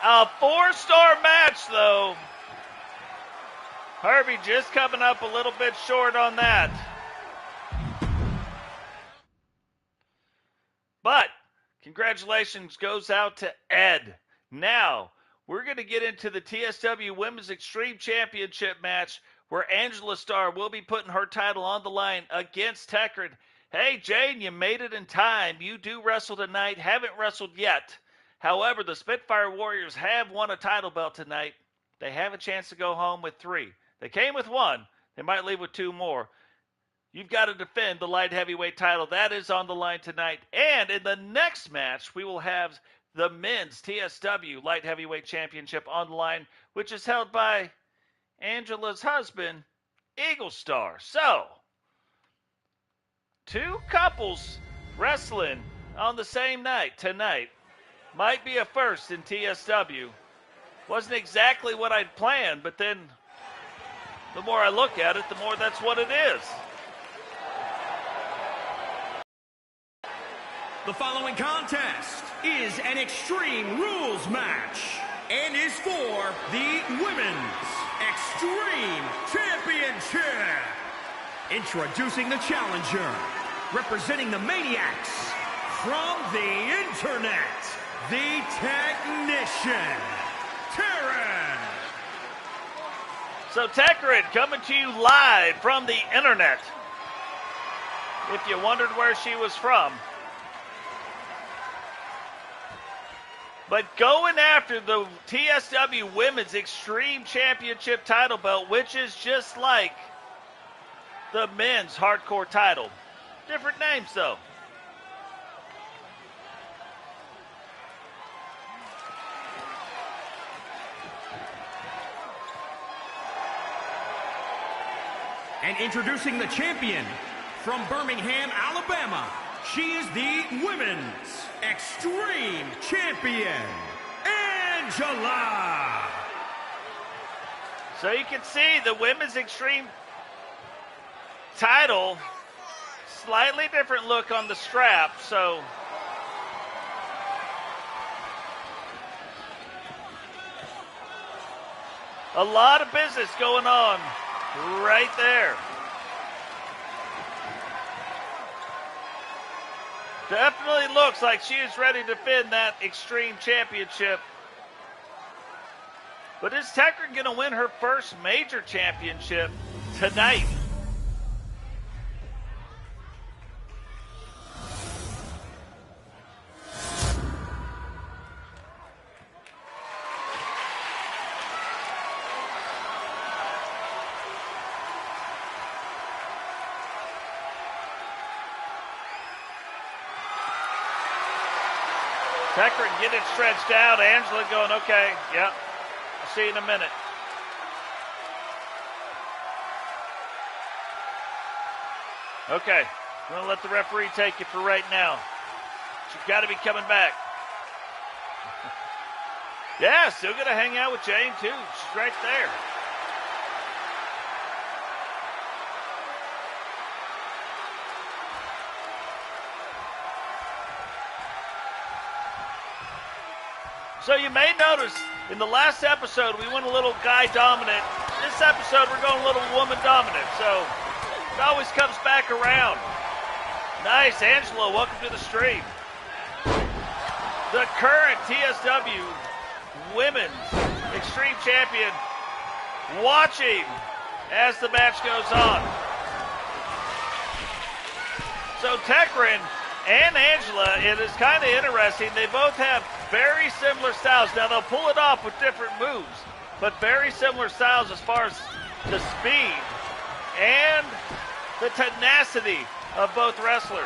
A 4-star match, though. Herbie just coming up a little bit short on that. But congratulations goes out to Ed. Now, we're going to get into the TSW Women's Extreme Championship match where Angela Starr will be putting her title on the line against Tekryn. Hey, Jade, you made it in time. You do wrestle tonight. Haven't wrestled yet. However, the Spitfire Warriors have won a title belt tonight. They have a chance to go home with 3. They came with 1. They might leave with 2 more. You've got to defend the light heavyweight title. That is on the line tonight. And in the next match, we will have the men's TSW light heavyweight championship on the line, which is held by Angela's husband, Eagle Star. So, 2 couples wrestling on the same night tonight. Might be a first in TSW. Wasn't exactly what I'd planned, but then the more I look at it, the more that's what it is. The following contest is an Extreme Rules match and is for the Women's Extreme Championship. Introducing the challenger, representing the Maniacs from the internet, the Technician, Tekryn. So Tekryn coming to you live from the internet. If you wondered where she was from. But going after the TSW Women's Extreme Championship title belt, which is just like the men's hardcore title. Different names, though. And introducing the champion from Birmingham, Alabama, she is the Women's Extreme Champion, Angela. So you can see the Women's Extreme title, slightly different look on the strap, so a lot of business going on right there. Definitely looks like she is ready to defend that Extreme Championship. But is Tekryn going to win her first major championship tonight? Tekryn getting stretched out. Angela going, okay, yep, I'll see you in a minute. Okay, I'm going to let the referee take you for right now. She's got to be coming back. Yeah, still going to hang out with Jane, too. She's right there. So you may notice in the last episode we went a little guy dominant. This episode we're going a little woman dominant. So it always comes back around. Nice, Angela, welcome to the stream. The current TSW Women's Extreme Champion watching as the match goes on. So Tekryn and Angela, it is kind of interesting. They both have very similar styles. Now, they'll pull it off with different moves, but very similar styles as far as the speed and the tenacity of both wrestlers.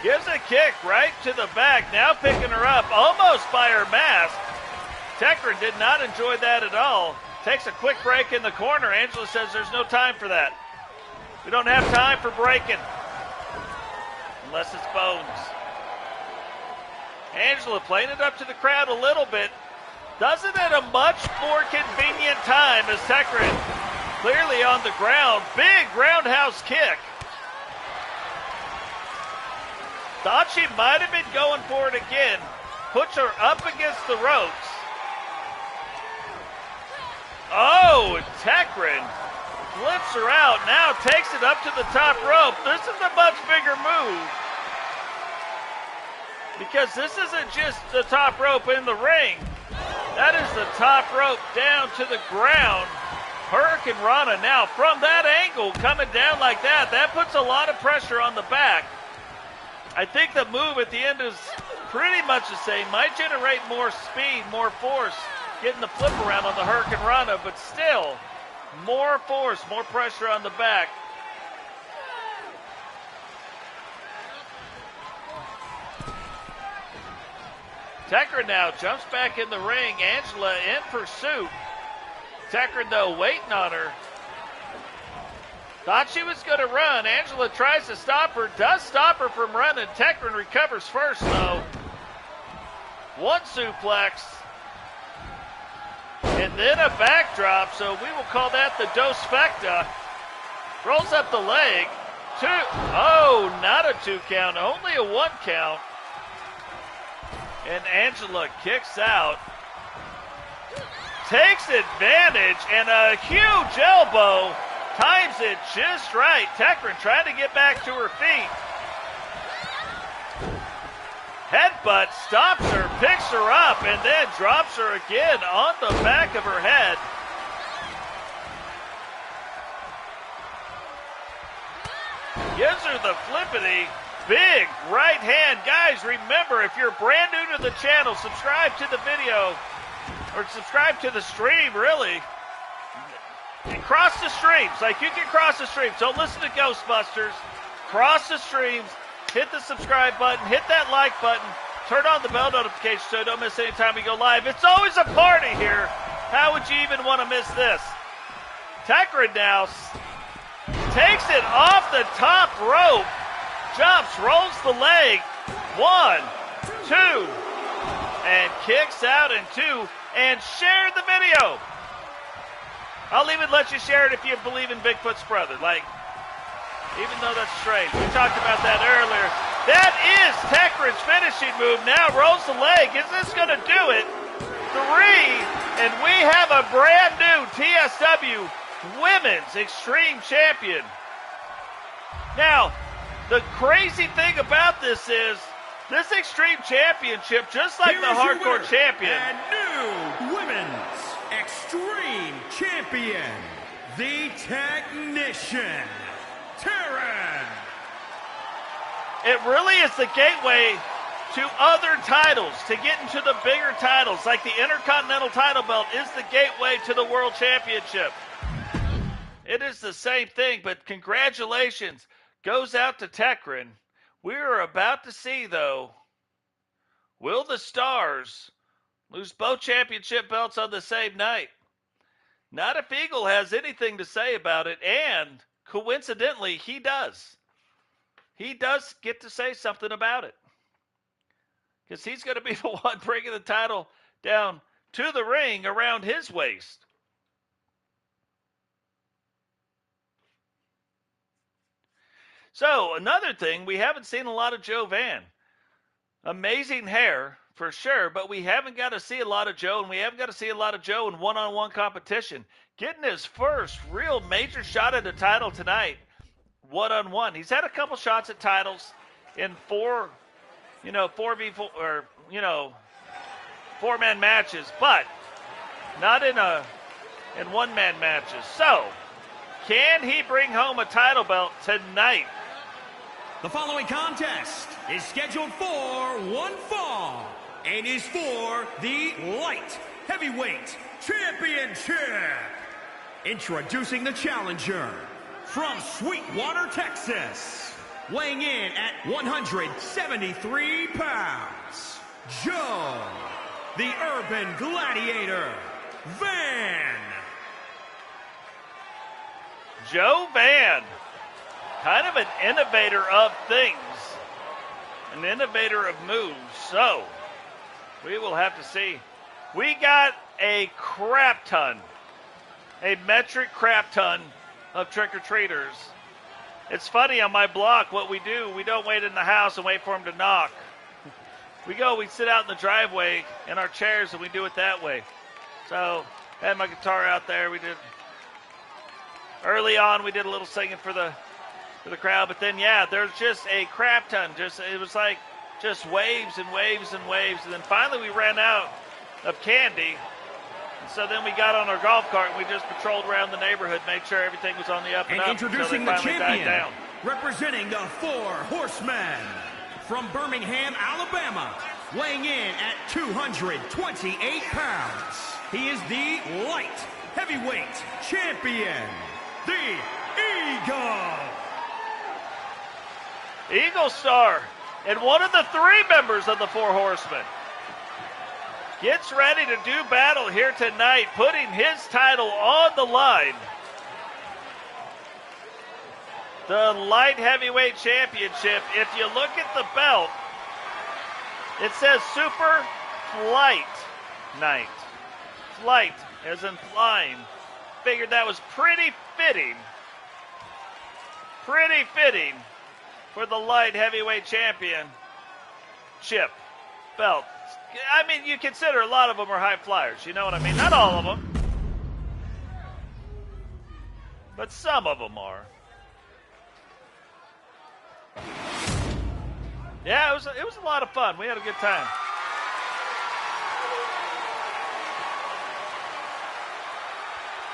Gives a kick right to the back. Now picking her up almost by her mask. Tekryn did not enjoy that at all. Takes a quick break in the corner. Angela says there's no time for that. We don't have time for breaking. Unless it's bones. Angela playing it up to the crowd a little bit. Does it at a much more convenient time as Tekryn clearly on the ground. Big roundhouse kick. Thought she might have been going for it again. Puts her up against the ropes. Oh, and Tekryn flips her out. Now takes it up to the top rope. This is a much bigger move. Because this isn't just the top rope in the ring. That is the top rope down to the ground. Hurricane Rana now from that angle coming down like that. That puts a lot of pressure on the back. I think the move at the end is pretty much the same. Might generate more speed, more force, getting the flip around on the Hurricane Rana, but still more force, more pressure on the back. Tekryn now jumps back in the ring. Angela in pursuit. Tekryn, though, waiting on her. Thought she was going to run. Angela tries to stop her. Does stop her from running. Tekryn recovers first, though. One suplex. And then a backdrop, so we will call that the Dos Fecta. Rolls up the leg. Two. Oh, not a 2 count. Only a 1 count. And Angela kicks out. Takes advantage and a huge elbow. Times it just right. Tekryn trying to get back to her feet. Headbutt stops her, picks her up, and then drops her again on the back of her head. Gives her the flippity. Big right hand. Guys, remember, if you're brand new to the channel, subscribe to the video, or subscribe to the stream, really. And cross the streams. Like, you can cross the streams. Don't listen to Ghostbusters. Cross the streams. Hit the subscribe button. Hit that like button. Turn on the bell notification so you don't miss any time we go live. It's always a party here. How would you even want to miss this? Tekryn now takes it off the top rope. Jumps, rolls the leg. 1, 2, and kicks out in 2. And share the video. I'll even let you share it if you believe in Bigfoot's brother. Like, even though that's strange. We talked about that earlier. That is Tekryn's finishing move. Now rolls the leg. Is this going to do it? 3, and we have a brand new TSW Women's Extreme Champion. Now, the crazy thing about this is, this Extreme Championship, just like the Hardcore Champion. And new Women's Extreme Champion, the Technician, Tekryn. It really is the gateway to other titles, to get into the bigger titles, like the Intercontinental title belt is the gateway to the World Championship. It is the same thing, but congratulations goes out to Tekryn. We are about to see, though, will the Stars lose both championship belts on the same night? Not if Eagle has anything to say about it, and coincidentally, he does. He does get to say something about it. Because he's going to be the one bringing the title down to the ring around his waist. So, another thing, we haven't seen a lot of Joe Vann. Amazing hair, for sure, but we haven't got to see a lot of Joe, and we haven't got to see a lot of Joe in one-on-one competition. Getting his first real major shot at a title tonight, one-on-one. He's had a couple shots at titles in 4v4, or, four-man matches, but not in one-man matches. So, can he bring home a title belt tonight? The following contest is scheduled for one fall and is for the Light Heavyweight Championship. Introducing the challenger from Sweetwater, Texas, Weighing in at 173 pounds, Joe, the Urban Gladiator, Vann. Joe Vann, kind of an innovator of things, an innovator of moves. So, we will have to see. We got a crap ton, a metric crap ton of trick-or-treaters. It's funny, on my block, what we do, we don't wait in the house and wait for them to knock. We sit out in the driveway in our chairs, and we do it that way. So, I had my guitar out there. We did, early on, we did a little singing for the crowd. But then, yeah, there's just a crap ton. It was like just waves and waves and waves. And then finally we ran out of candy. And so then we got on our golf cart and we just patrolled around the neighborhood, made sure everything was on the up and up. Introducing the champion, representing the Four Horsemen, from Birmingham, Alabama, weighing in at 228 pounds. He is the light heavyweight champion, the Eagle. Eagle Star, and one of the three members of the Four Horsemen, gets ready to do battle here tonight, putting his title on the line. The Light Heavyweight Championship. If you look at the belt, it says Super Flight Night. Flight, as in flying. Figured that was pretty fitting. Pretty fitting for the Light Heavyweight Championship belt. I mean, you consider a lot of them are high flyers. You know what I mean? Not all of them. But some of them are. Yeah, it was a lot of fun. We had a good time.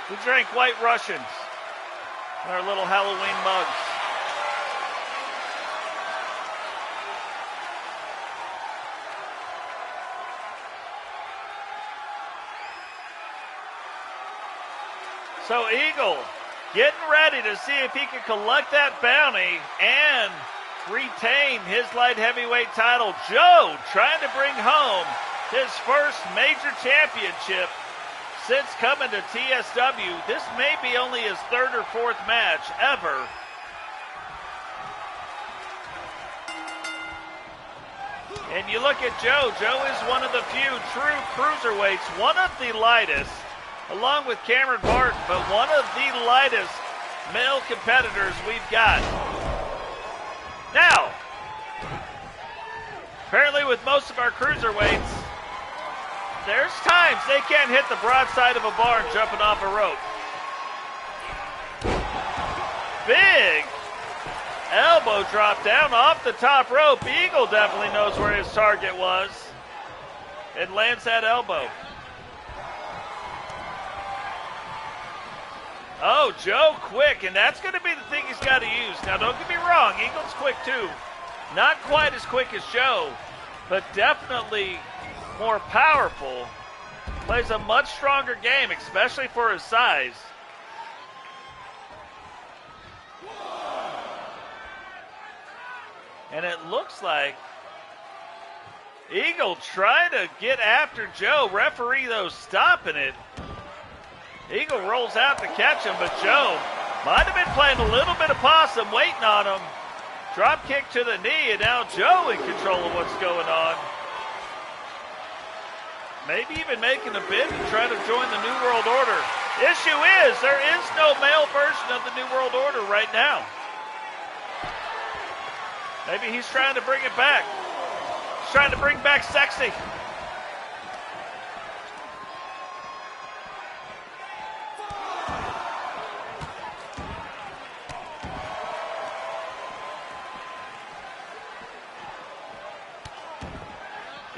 We drank White Russians in our little Halloween mugs. So Eagle getting ready to see if he can collect that bounty and retain his light heavyweight title. Joe trying to bring home his first major championship since coming to TSW. This may be only his third or fourth match ever. And you look at Joe. Joe is one of the few true cruiserweights, one of the lightest, along with Cameron Barton, but one of the lightest male competitors we've got. Now, apparently with most of our cruiserweights, there's times they can't hit the broadside of a barn jumping off a rope. Big elbow drop down off the top rope. Eagle definitely knows where his target was and lands that elbow. Oh, Joe quick, and that's going to be the thing he's got to use. Now, don't get me wrong, Eagle's quick too. Not quite as quick as Joe, but definitely more powerful. Plays a much stronger game, especially for his size. And it looks like Eagle trying to get after Joe. Referee, though, stopping it. Eagle rolls out to catch him, but Joe might have been playing a little bit of possum, waiting on him. Drop kick to the knee, and now Joe in control of what's going on. Maybe even making a bid to try to join the New World Order. Issue is, there is no male version of the New World Order right now. Maybe he's trying to bring it back. He's trying to bring back sexy.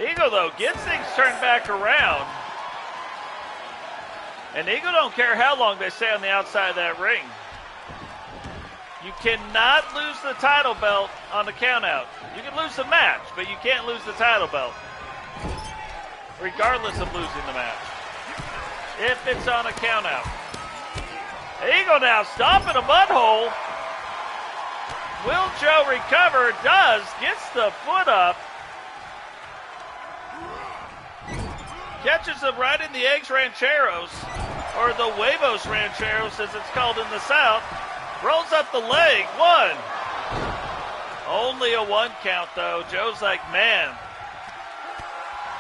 Eagle, though, gets things turned back around. And Eagle don't care how long they stay on the outside of that ring. You cannot lose the title belt on the countout. You can lose the match, but you can't lose the title belt, regardless of losing the match, if it's on a countout. Eagle now stomping a mud hole. Will Joe recover? Does. Gets the foot up. Catches him right in the eggs rancheros, or the huevos rancheros as it's called in the South. Rolls up the leg. 1. Only a 1 count though. Joe's like, man,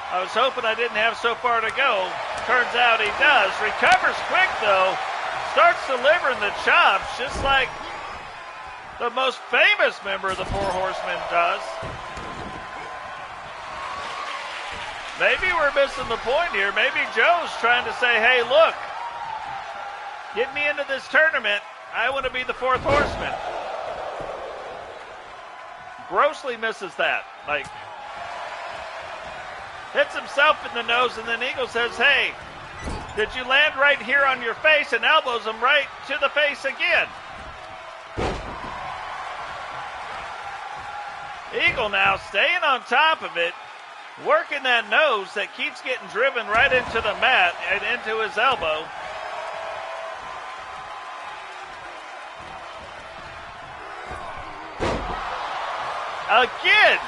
I was hoping I didn't have so far to go. Turns out he does. Recovers quick though. Starts delivering the chops just like the most famous member of the Four Horsemen does. Maybe we're missing the point here. Maybe Joe's trying to say, hey, look, get me into this tournament. I want to be the Fourth Horseman. Grossly misses that. Like, hits himself in the nose, and then Eagle says, hey, did you land right here on your face? And elbows him right to the face again. Eagle now staying on top of it. Working that nose that keeps getting driven right into the mat and into his elbow. Again,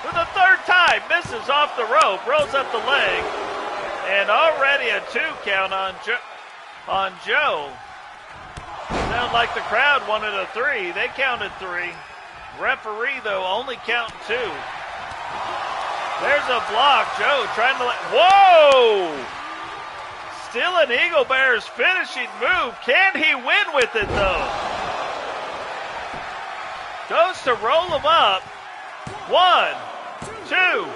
for the 3rd time, misses off the rope, rolls up the leg, and already a 2 count on Joe. Sounds like the crowd wanted a 3. They counted 3. Referee, though, only counting 2. There's a block. Joe trying to whoa! Still an Eagle Bear's finishing move. Can he win with it, though? Goes to roll him up. 1, 2.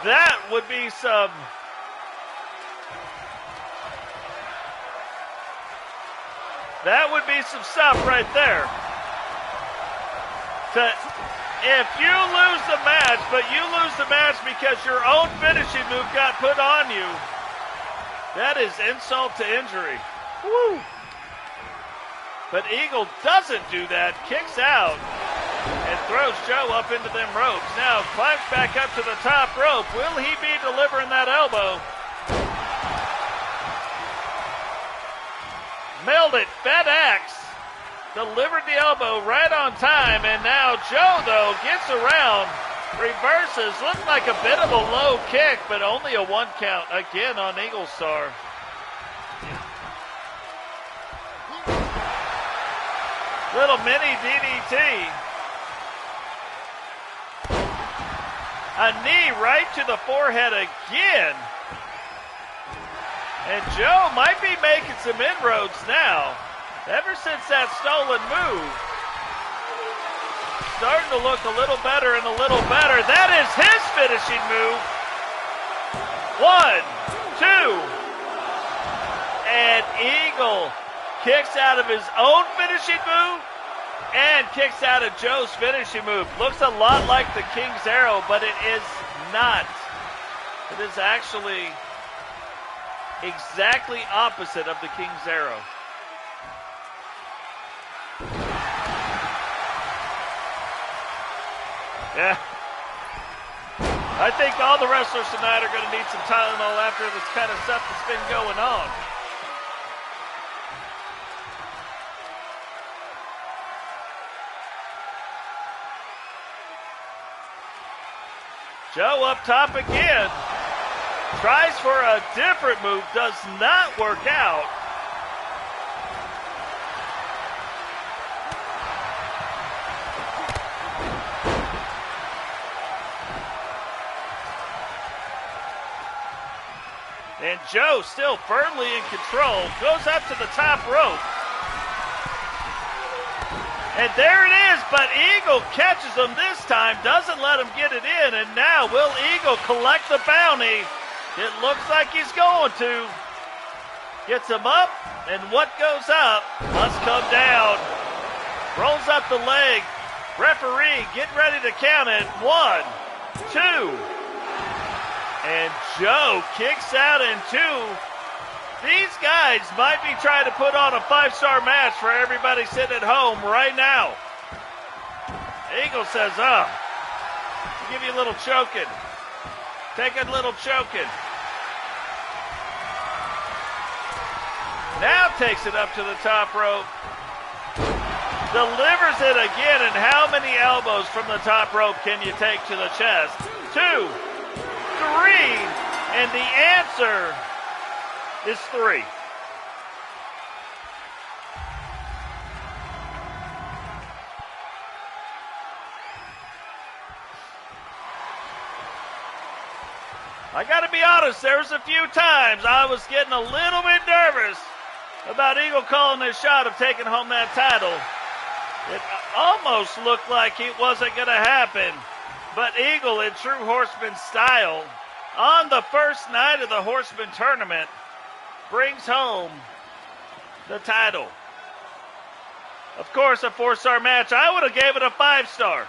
That would be some... That would be some stuff right there. If you lose the match, but you lose the match because your own finishing move got put on you, that is insult to injury. Woo! But Eagle doesn't do that, kicks out, and throws Joe up into them ropes. Now climbs back up to the top rope. Will he be delivering that elbow? Mailed it, FedEx. Delivered the elbow right on time, and now Joe, though, gets around, reverses, looks like a bit of a low kick, but only a 1 count again on Eagle Star. Little mini DDT. A knee right to the forehead again. And Joe might be making some inroads now. Ever since that stolen move, starting to look a little better and a little better. That is his finishing move. 1, 2. And Eagle kicks out of his own finishing move and kicks out of Joe's finishing move. Looks a lot like the King's Arrow, but it is not. It is actually exactly opposite of the King's Arrow. Yeah. I think all the wrestlers tonight are going to need some Tylenol after this kind of stuff that's been going on. Joe up top again. Tries for a different move. Does not work out. And Joe still firmly in control. Goes up to the top rope. And there it is, but Eagle catches him this time, doesn't let him get it in, and now will Eagle collect the bounty? It looks like he's going to. Gets him up, and what goes up must come down. Rolls up the leg. Referee, get ready to count it. 1, 2. And Joe kicks out in 2. These guys might be trying to put on a 5-star match for everybody sitting at home right now. Eagle says, I'll give you a little choking. Take a little choking. Now takes it up to the top rope. delivers it again, and how many elbows from the top rope can you take to the chest? 2, 3, and the answer is 3. I got to be honest, there was a few times I was getting a little bit nervous about Eagle calling his shot of taking home that title. It almost looked like it wasn't going to happen, but Eagle, in true Horseman style, on the first night of the Horseman tournament, brings home the title. Of course, a 4-star match. I would have gave it a 5-star.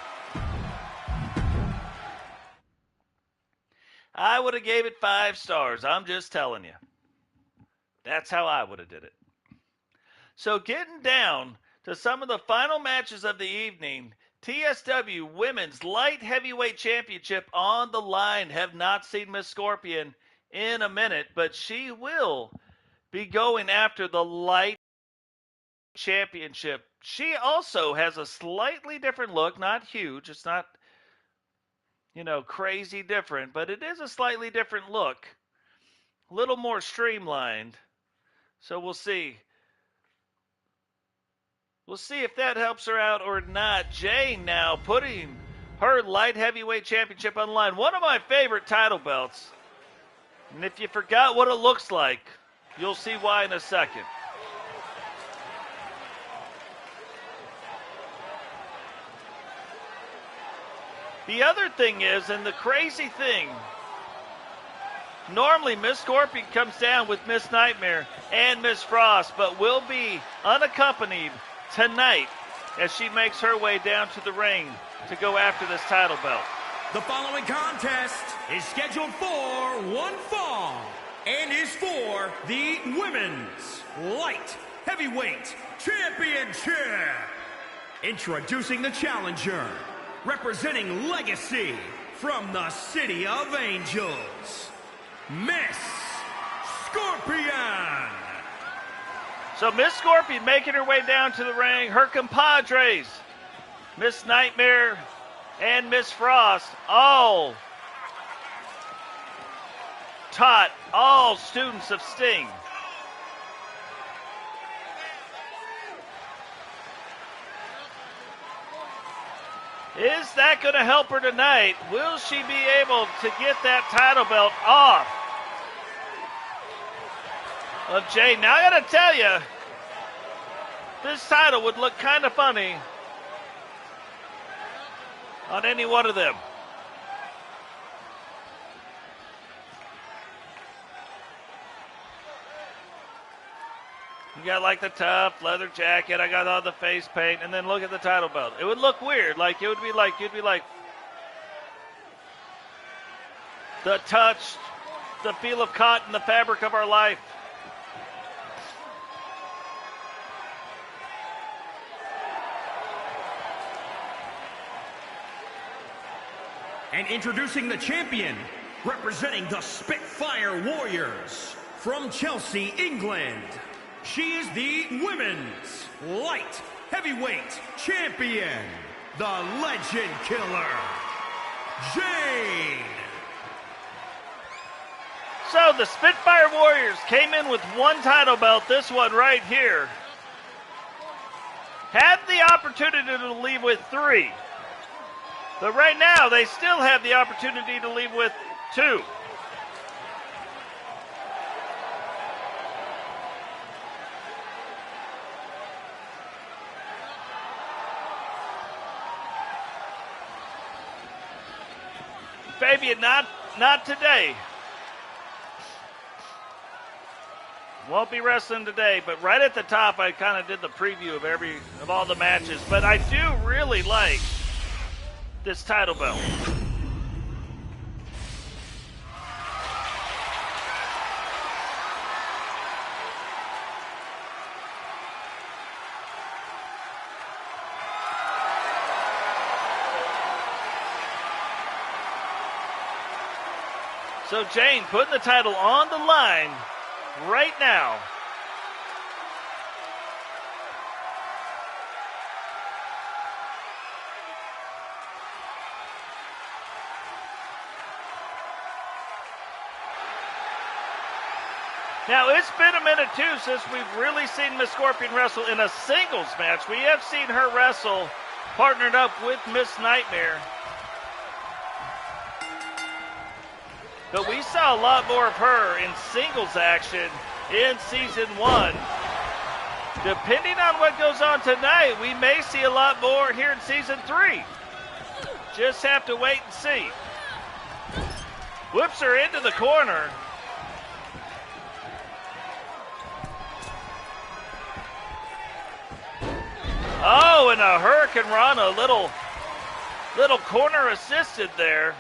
I would have gave it 5 stars. I'm just telling you. That's how I would have did it. So getting down to some of the final matches of the evening, TSW Women's Light Heavyweight Championship on the line. Have not seen Miss Scorpion in a minute, but she will be going after the Light Championship. She also has a slightly different look, not huge. It's not, crazy different, but it is a slightly different look. A little more streamlined. So we'll see. We'll see if that helps her out or not. Jade now putting her light heavyweight championship on the line. One of my favorite title belts. And if you forgot what it looks like, you'll see why in a second. The other thing is, and the crazy thing, normally Miss Scorpion comes down with Miss Nightmare and Miss Frost, but will be unaccompanied tonight as she makes her way down to the ring to go after this title belt. The following contest is scheduled for one fall and is for the Women's Light Heavyweight Championship. Introducing the challenger, representing Legacy from the City of Angels, Miss Scorpion. So Miss Scorpion making her way down to the ring. Her compadres, Miss Nightmare and Miss Frost, all students of Sting. Is that going to help her tonight? Will she be able to get that title belt off of Jade? Now, I got to tell you, this title would look kind of funny on any one of them. You got like the tough leather jacket, I got all the face paint, and then look at the title belt. It would look weird, like it would be like, you'd be like, the touch, the feel of cotton, the fabric of our life. And introducing the champion, representing the Spitfire Warriors from Chelsea, England. She is the Women's Light Heavyweight Champion, the Legend Killer, Jade. So the Spitfire Warriors came in with one title belt, this one right here. Had the opportunity to leave with 3. But right now, they still have the opportunity to leave with 2. Fabian, not today. Won't be wrestling today, but right at the top, I kind of did the preview of all the matches. But I do really like this title belt. So Jane putting the title on the line right now. Now, it's been a minute, too, since we've really seen Miss Scorpion wrestle in a singles match. We have seen her wrestle partnered up with Miss Nightmare. But we saw a lot more of her in singles action in Season 1. Depending on what goes on tonight, we may see a lot more here in Season 3. Just have to wait and see. Whips her into the corner. Oh, and a Hurricane Run, a little corner assisted there.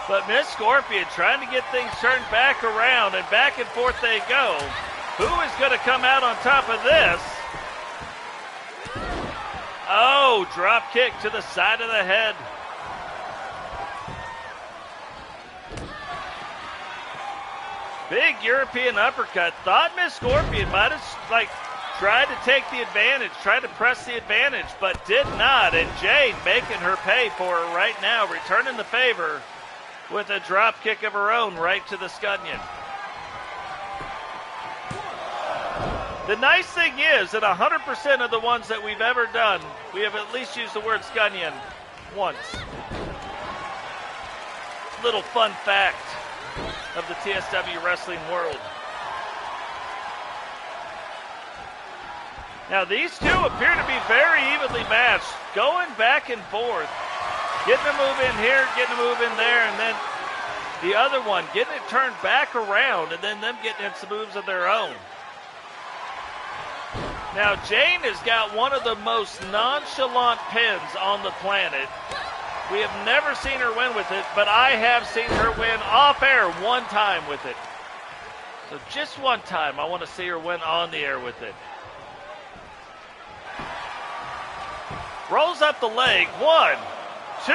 But Miss Scorpion trying to get things turned back around, and back and forth they go. Who is going to come out on top of this? Oh, drop kick to the side of the head. Big European uppercut. Thought Miss Scorpion might have tried to take the advantage, tried to press the advantage, but did not. And Jade making her pay for her right now, returning the favor with a drop kick of her own right to the scunion. The nice thing is that 100% of the ones that we've ever done, we have at least used the word scunion once. Little fun fact of the TSW wrestling world. Now these two appear to be very evenly matched, going back and forth. Getting a move in here, getting a move in there, and then the other one getting it turned back around, and then them getting in some moves of their own. Now Jane has got one of the most nonchalant pins on the planet. We have never seen her win with it, but I have seen her win off air one time with it. So just one time, I want to see her win on the air with it. Rolls up the leg, 1, 2.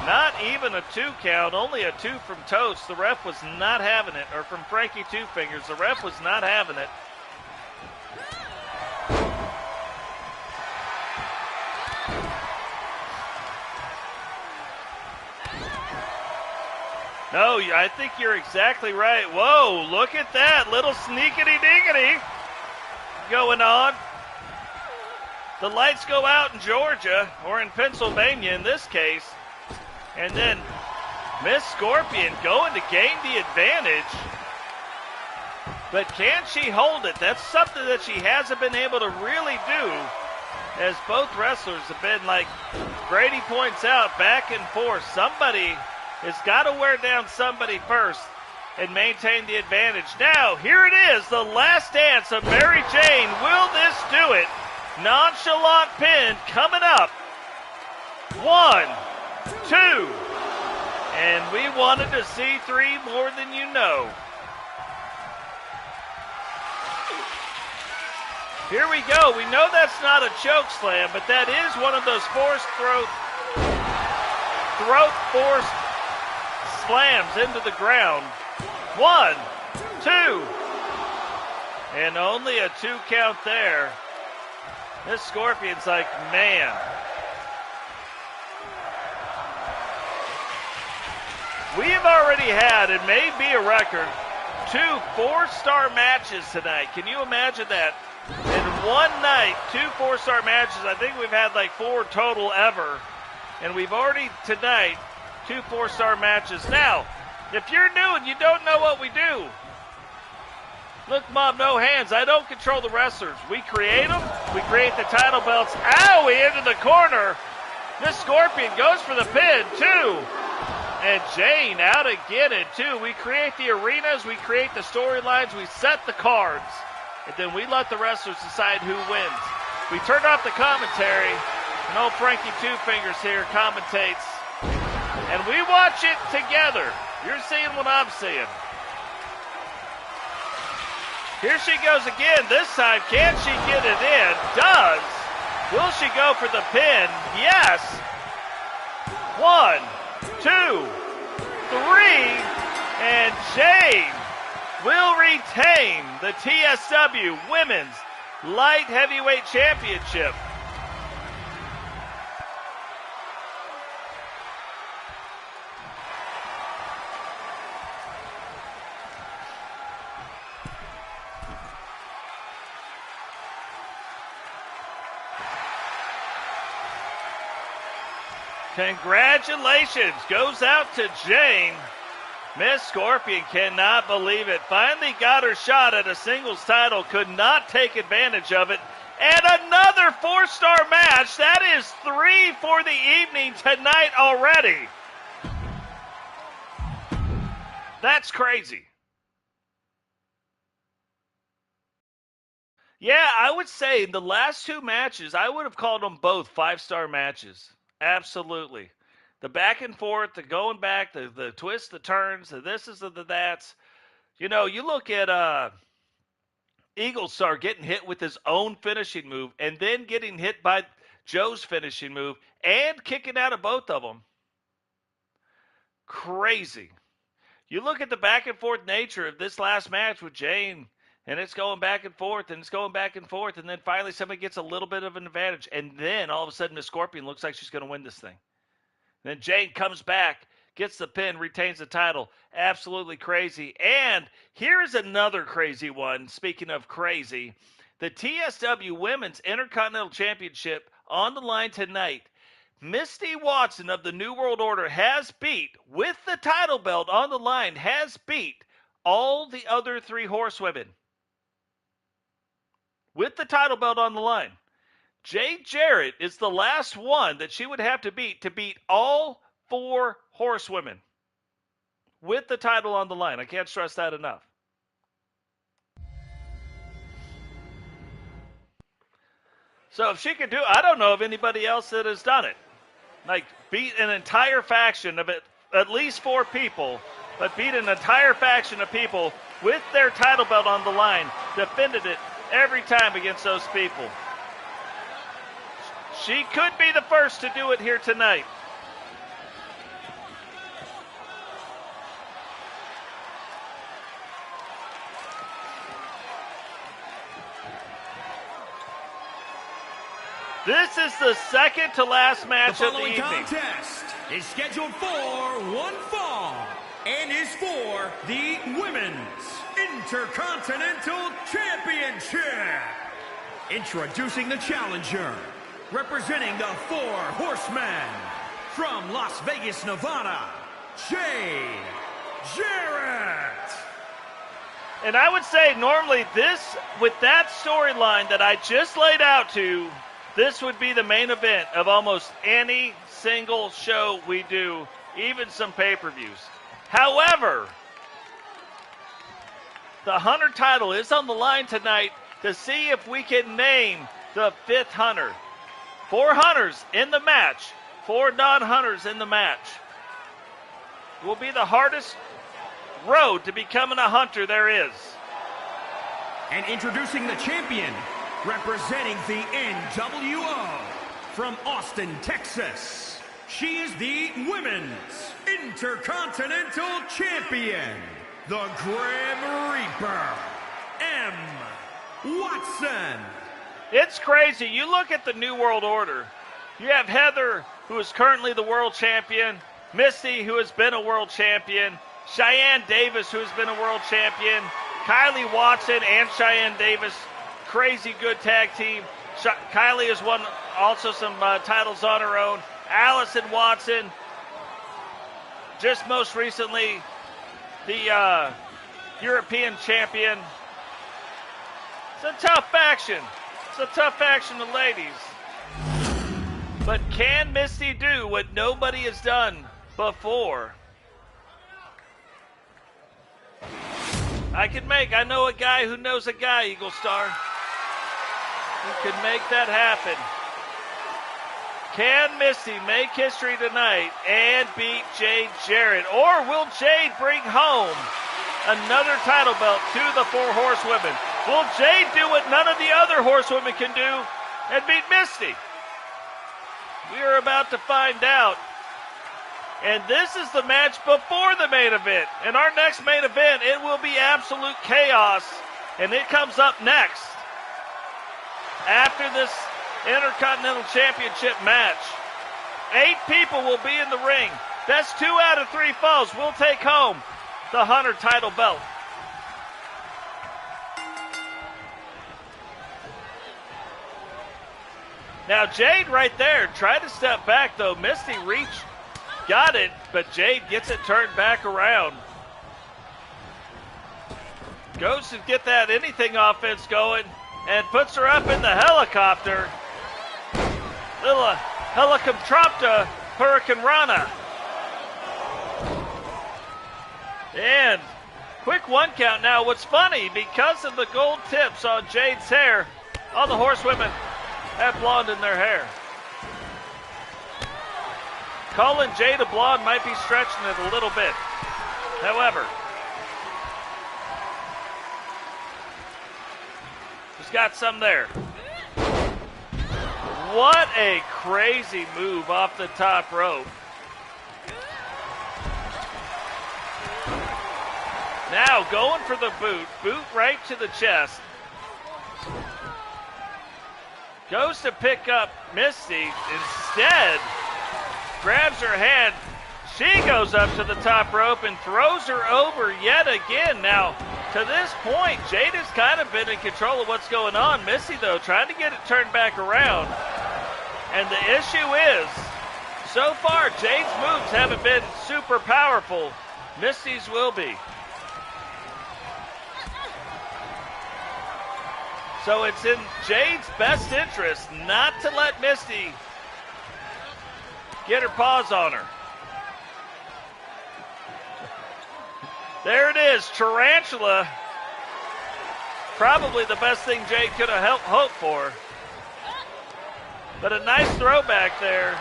Not even a 2 count, only a 2 from Toast. The ref was not having it, or from Frankie Two Fingers. The ref was not having it. No, I think you're exactly right. Whoa, look at that. Little sneakity-diggity going on. The lights go out in Georgia, or in Pennsylvania in this case. And then Miss Scorpion going to gain the advantage. But can she hold it? That's something that she hasn't been able to really do, as both wrestlers have been, like Brady points out, back and forth. Somebody has got to wear down somebody first and maintain the advantage. Now, here it is, the last dance of Mary Jane. Will this do it? Nonchalant pin coming up. 1, 2. And we wanted to see 3 more than you know. Here we go. We know that's not a choke slam, but that is one of those forced throat forced slams into the ground. 1, 2. And only a 2 count there. This Scorpion's like, man. We have already had, it may be a record, 2 4-star matches tonight. Can you imagine that? In one night, 2 4-star matches. I think we've had like 4 total ever. And we've already, tonight, 2 4-star matches. Now, if you're new and you don't know what we do, look, Mom, no hands. I don't control the wrestlers. We create them. We create the title belts. Owie, into the corner. This Scorpion goes for the pin, 2. And Jane out again in 2. We create the arenas. We create the storylines. We set the cards. And then we let the wrestlers decide who wins. We turn off the commentary. And old Frankie Two Fingers here commentates. And we watch it together. You're seeing what I'm seeing. Here she goes again. This time, can she get it in? Does. Will she go for the pin? Yes. 1, 2, 3. And Jade will retain the TSW Women's Light Heavyweight Championship. Congratulations goes out to Jane. Miss Scorpion cannot believe it. Finally got her shot at a singles title. Could not take advantage of it. And another 4-star match. That is 3 for the evening tonight already. That's crazy. Yeah, I would say the last 2 matches, I would have called them both 5-star matches. Absolutely. The back and forth, the going back, the twists, the turns, the this is the that's. You know, you look at Eagle Star getting hit with his own finishing move and then getting hit by Joe's finishing move and kicking out of both of them. Crazy. You look at the back and forth nature of this last match with Jane, and it's going back and forth, and it's going back and forth, and then finally somebody gets a little bit of an advantage, and then all of a sudden Miss Scorpion looks like she's going to win this thing. Then Jane comes back, gets the pin, retains the title. Absolutely crazy. And here's another crazy one. Speaking of crazy, the TSW Women's Intercontinental Championship on the line tonight. Misti Watson of the New World Order has beat, with the title belt on the line, has beat all the other 3 horsewomen. With the title belt on the line. Jade Jarrett is the last one that she would have to beat all 4 horsewomen. With the title on the line. I can't stress that enough. So if she can do it, I don't know of anybody else that has done it. Like, beat an entire faction of at least 4 people, but beat an entire faction of people with their title belt on the line, defended it every time against those people. She could be the first to do it here tonight. This is the second to last match of the evening. The following contest is scheduled for one fall and is for the Women's Intercontinental Championship. Introducing the challenger, representing the 4 Horsemen, from Las Vegas, Nevada, Jade, Jarrett. And I would say normally this, with that storyline that I just laid out to, this would be the main event of almost any single show we do, even some pay-per-views. However, the Hunter title is on the line tonight to see if we can name the 5th Hunter. 4 Hunters in the match, 4 non-Hunters in the match. It will be the hardest road to becoming a Hunter there is. And introducing the champion, representing the NWO, from Austin, Texas, she is the Women's Intercontinental Champion, the Grim Reaper, M. Watson. It's crazy. You look at the New World Order. You have Heather, who is currently the world champion, Misti, who has been a world champion, Shyanne Davis, who has been a world champion, Kylie Watson and Shyanne Davis, crazy good tag team. Kylie has won also some titles on her own. Allison Watson, just most recently, the European champion. It's a tough faction. It's a tough faction of ladies. But can Misti do what nobody has done before? I know a guy who knows a guy, Eagle Star, who can make that happen. Can Misti make history tonight and beat Jade Jarrett? Or will Jade bring home another title belt to the 4 horsewomen? Will Jade do what none of the other horsewomen can do and beat Misti? We are about to find out. And this is the match before the main event. In our next main event, it will be absolute chaos. And it comes up next. After this Intercontinental Championship match. 8 people will be in the ring. That's 2 out of 3 falls. We'll take home the Hunter title belt. Now Jade right there tried to step back though. Misti reached, got it, but Jade gets it turned back around. Goes to get that anything offense going and puts her up in the helicopter. Little helicopter Hurricane Rana. And quick 1 count. Now what's funny, because of the gold tips on Jade's hair, all the horsewomen have blonde in their hair. Calling Jade a blonde might be stretching it a little bit. However, she's got some there. What a crazy move off the top rope. Now going for the boot right to the chest. Goes to pick up Misti. Instead, grabs her hand. She goes up to the top rope and throws her over yet again. Now, to this point, Jade has kind of been in control of what's going on. Misti, though, trying to get it turned back around. And the issue is, so far, Jade's moves haven't been super powerful. Misti's will be. So it's in Jade's best interest not to let Misti get her paws on her. There it is, Tarantula. Probably the best thing Jade could have hoped for. But a nice throwback there.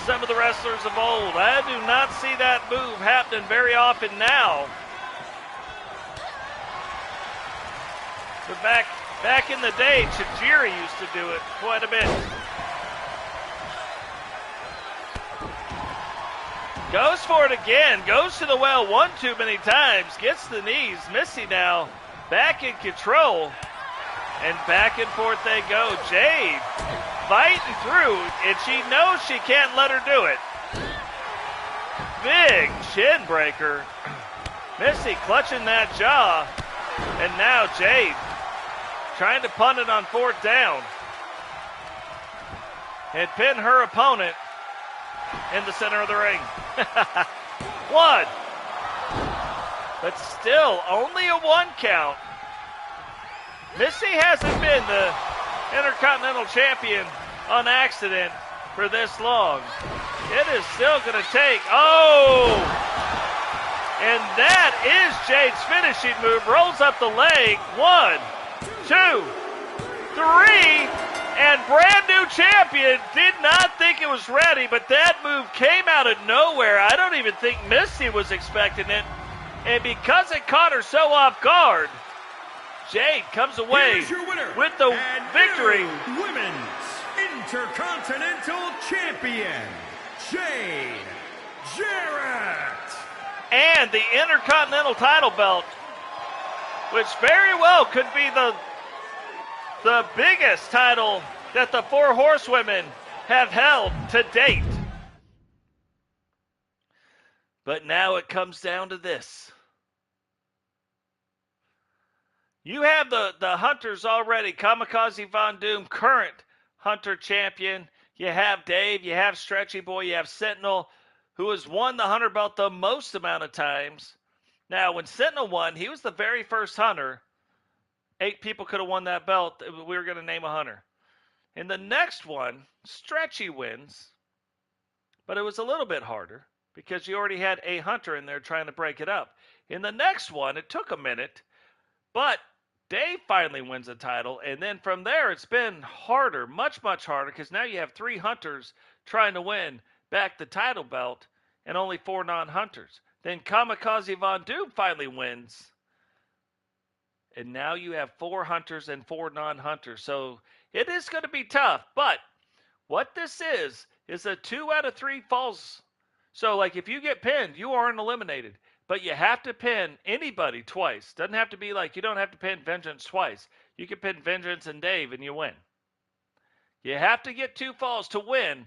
Some of the wrestlers of old. I do not see that move happening very often now. But back in the day, Tajiri used to do it quite a bit. Goes for it again. Goes to the well one too many times. Gets the knees. Misti now back in control. And back and forth they go. Jade fighting through, and she knows she can't let her do it. Big chin breaker. Misti clutching that jaw. And now Jade trying to punt it on 4th down and pin her opponent in the center of the ring. 1. But still, only a 1 count. Misti hasn't been the Intercontinental Champion on accident for this long. It is still going to take, and that is Jade's finishing move. Rolls up the leg. 1, 2, 3, and brand new champion. Did not think it was ready, but that move came out of nowhere. I don't even think Misti was expecting it. And because it caught her so off guard, Jade comes away with the victory. Women's Intercontinental Champion, Jade Jarrett. And the Intercontinental title belt, which very well could be the biggest title that the 4 horsewomen have held to date. But now it comes down to this. You have the Hunters already. Kamikaze Von Doom, current Hunter champion. You have Dave, you have Stetchy Boy, you have Sentinel, who has won the Hunter belt the most amount of times. Now, when Sentinel won, he was the very first Hunter. 8 people could have won that belt. We were going to name a Hunter. In the next one, Stetchy wins, but it was a little bit harder because you already had a Hunter in there trying to break it up. In the next one, it took a minute, but Dave finally wins the title, and then from there, it's been harder, much, much harder, because now you have 3 Hunters trying to win back the title belt and only 4 non-Hunters. Then Kamikaze Von Doom finally wins, and now you have 4 Hunters and 4 non-Hunters. So it is going to be tough, but what this is a 2 out of 3 falls. So, like, if you get pinned, you aren't eliminated. But you have to pin anybody twice. Doesn't have to be like, you don't have to pin Vengeance twice. You can pin Vengeance and Dave and you win. You have to get 2 falls to win.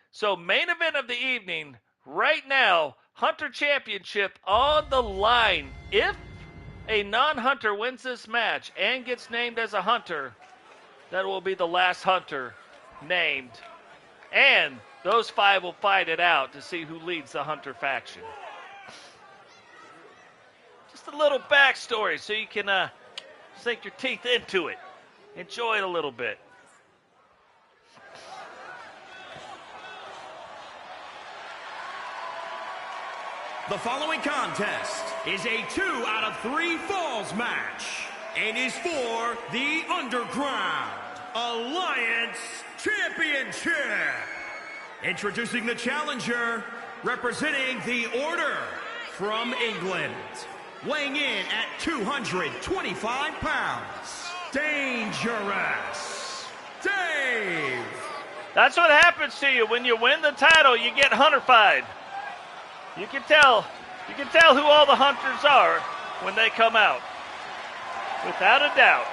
So main event of the evening, right now, Hunter Championship on the line. If a non-Hunter wins this match and gets named as a Hunter, that will be the last hunter named. And those 5 will fight it out to see who leads the hunter faction. Just a little backstory so you can sink your teeth into it. Enjoy it a little bit. The following contest is a 2 out of 3 falls match and is for the Underground Alliance Championship. Introducing the challenger, representing the Order from England, weighing in at 225 pounds, Dangerous Dave. That's what happens to you when you win the title. You get hunterified. You can tell who all the hunters are when they come out, without a doubt.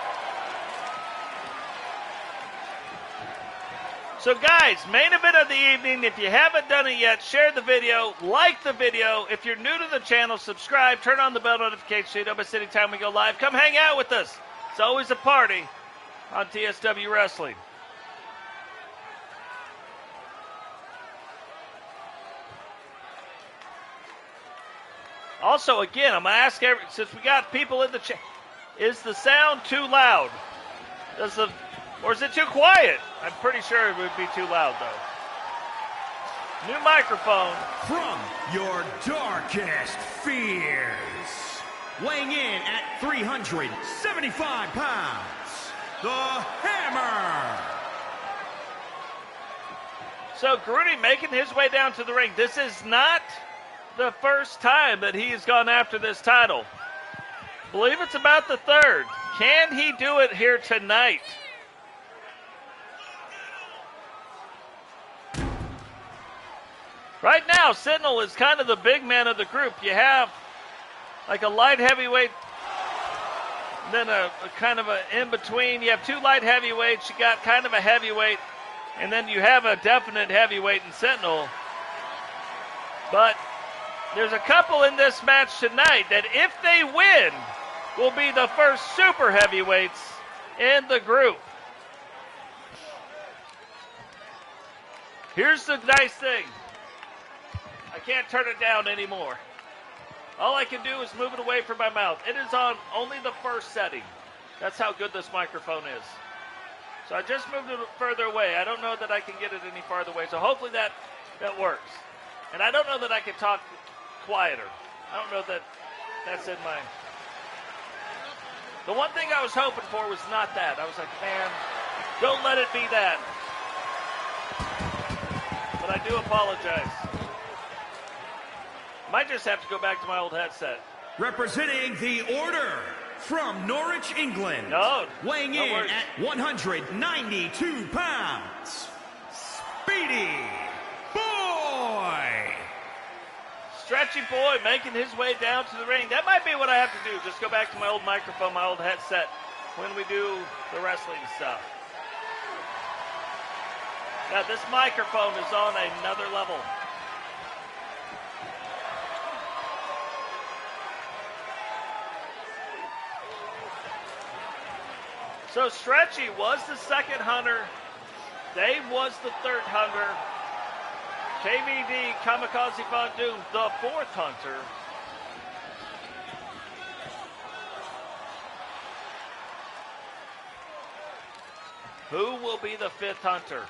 So guys, main event of the evening. If you haven't done it yet, share the video, like the video. If you're new to the channel, subscribe, turn on the bell notification so you know us anytime we go live. Come hang out with us. It's always a party on TSW Wrestling. Also, again, I'm going to ask since we got people in the chat, is the sound too loud? Or is it too quiet? I'm pretty sure it would be too loud, though. New microphone. From your darkest fears, weighing in at 375 pounds, the Hammer. So, Grunning making his way down to the ring. This is not the first time that he has gone after this title. I believe it's about the third. Can he do it here tonight? Right now, Sentinel is kind of the big man of the group. You have like a light heavyweight, then a kind of an in-between. You have 2 light heavyweights. You got kind of a heavyweight, and then you have a definite heavyweight in Sentinel. But there's a couple in this match tonight that, if they win, will be the first super heavyweights in the group. Here's the nice thing. I can't turn it down anymore. All I can do is move it away from my mouth. It is on only the first setting. That's how good this microphone is. So I just moved it further away. I don't know that I can get it any farther away. So hopefully that works. And I don't know that I can talk quieter. I don't know that that's in my... The one thing I was hoping for was not that. I was like, man, don't let it be that. But I do apologize. Might just have to go back to my old headset. Representing the Order from Norwich, England. Weighing in at 192 pounds, Speedy Boy. Stretchy Boy making his way down to the ring. That might be what I have to do. Just go back to my old microphone, my old headset when we do the wrestling stuff. Now, this microphone is on another level. So Stretchy was the second hunter. Dave was the third hunter. KVD, Kamikaze Von Doom, the fourth hunter. Who will be the fifth hunter?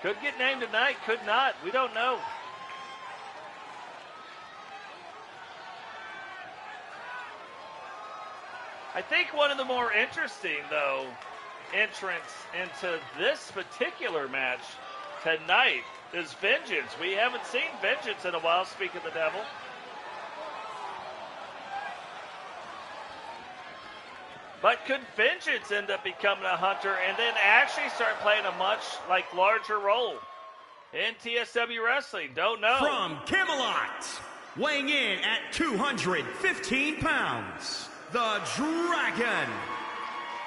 Could get named tonight, could not. We don't know. I think one of the more interesting, though, entrants into this particular match tonight is Vengeance. We haven't seen Vengeance in a while, speak of the devil. But could Vengeance end up becoming a hunter and then actually start playing a much larger role in TSW Wrestling? Don't know. From Camelot, weighing in at 215 pounds, the Dragon,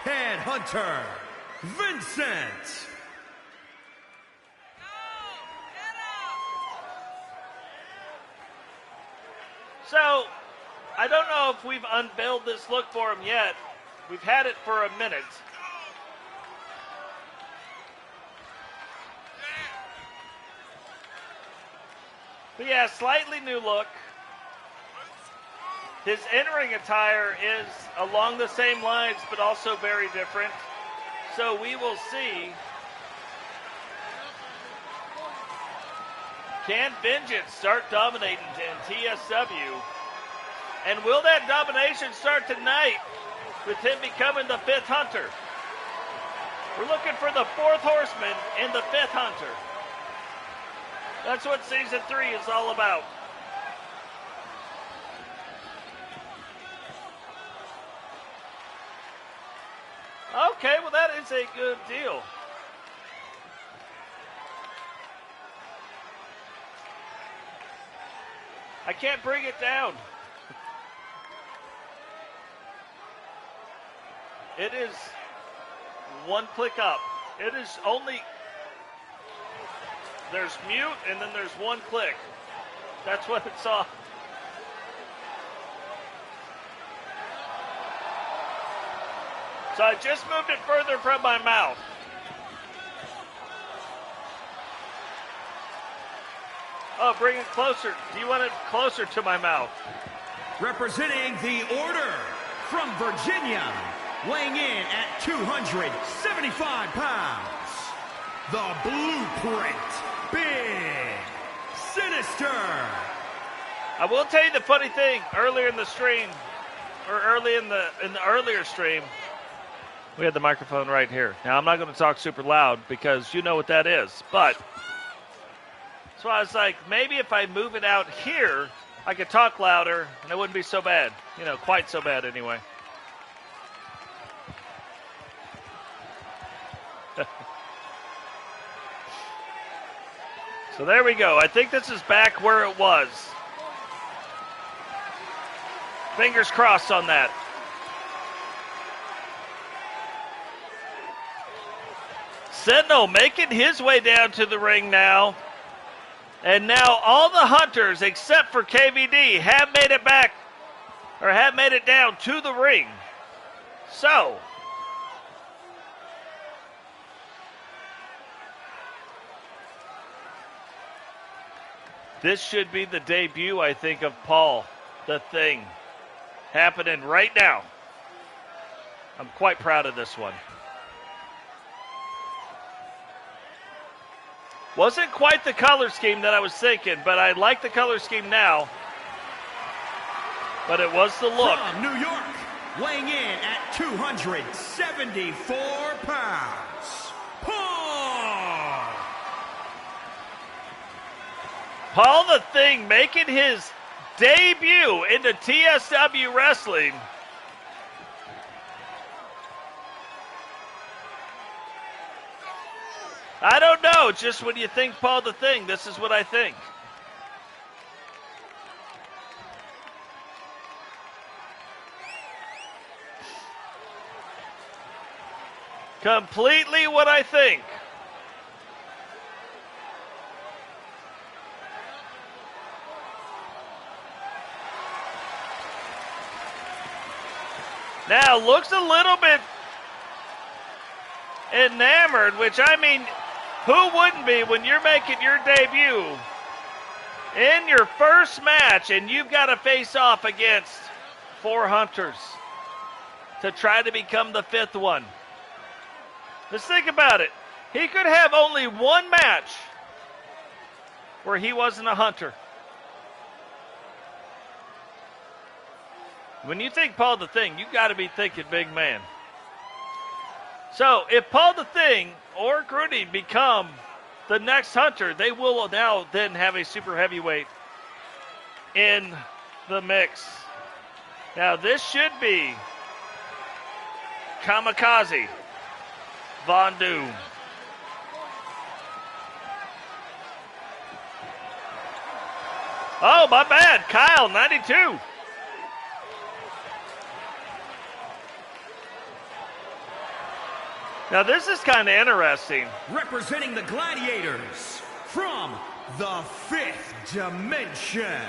Headhunter, Vincent. So, I don't know if we've unveiled this look for him yet. We've had it for a minute. But yeah, slightly new look. His in-ring attire is along the same lines, but also very different. So we will see. Can Vengeance start dominating in TSW? And will that domination start tonight with him becoming the 5th Hunter? We're looking for the 4th Horseman and the 5th Hunter. That's what Season 3 is all about. Okay, well that is a good deal. I can't bring it down. It is one click up. It is only, there's mute and then there's one click. That's what it's on. So I just moved it further from my mouth. Oh, bring it closer. Do you want it closer to my mouth? Representing the Order from Virginia, weighing in at 275 pounds, the Blueprint, Big Sinister. I will tell you the funny thing. Earlier in the stream, or early in the earlier stream, we had the microphone right here. Now, I'm not going to talk super loud because you know what that is. But, so I was like, maybe if I move it out here, I could talk louder and it wouldn't be so bad. You know, quite so bad anyway. So there we go. I think this is back where it was. Fingers crossed on that. Sentinel making his way down to the ring now. And now all the Hunters, except for KVD, have made it back, or have made it down to the ring. So, this should be the debut, I think, of Paul, the Thing, happening right now. I'm quite proud of this one. Wasn't quite the color scheme that I was thinking, but I like the color scheme now. But it was the look. From New York, weighing in at 274 pounds, Paul. Paul the Thing making his debut into TSW Wrestling. I don't know, just when you think Paul the Thing, this is what I think. Completely what I think. Now, looks a little bit enamored, which I mean, who wouldn't be when you're making your debut in your first match and you've got to face off against 4 Hunters to try to become the 5th one? Let's think about it. He could have only one match where he wasn't a Hunter. When you think Paul the Thing, you got to be thinking big man. So if Paul the Thing or Grunning become the next Hunter, they will now then have a super heavyweight in the mix. Now this should be Kamikaze Von Doom. Oh, my bad. Kyle, 92. Now, this is kind of interesting. Representing the Gladiators from the 5th dimension,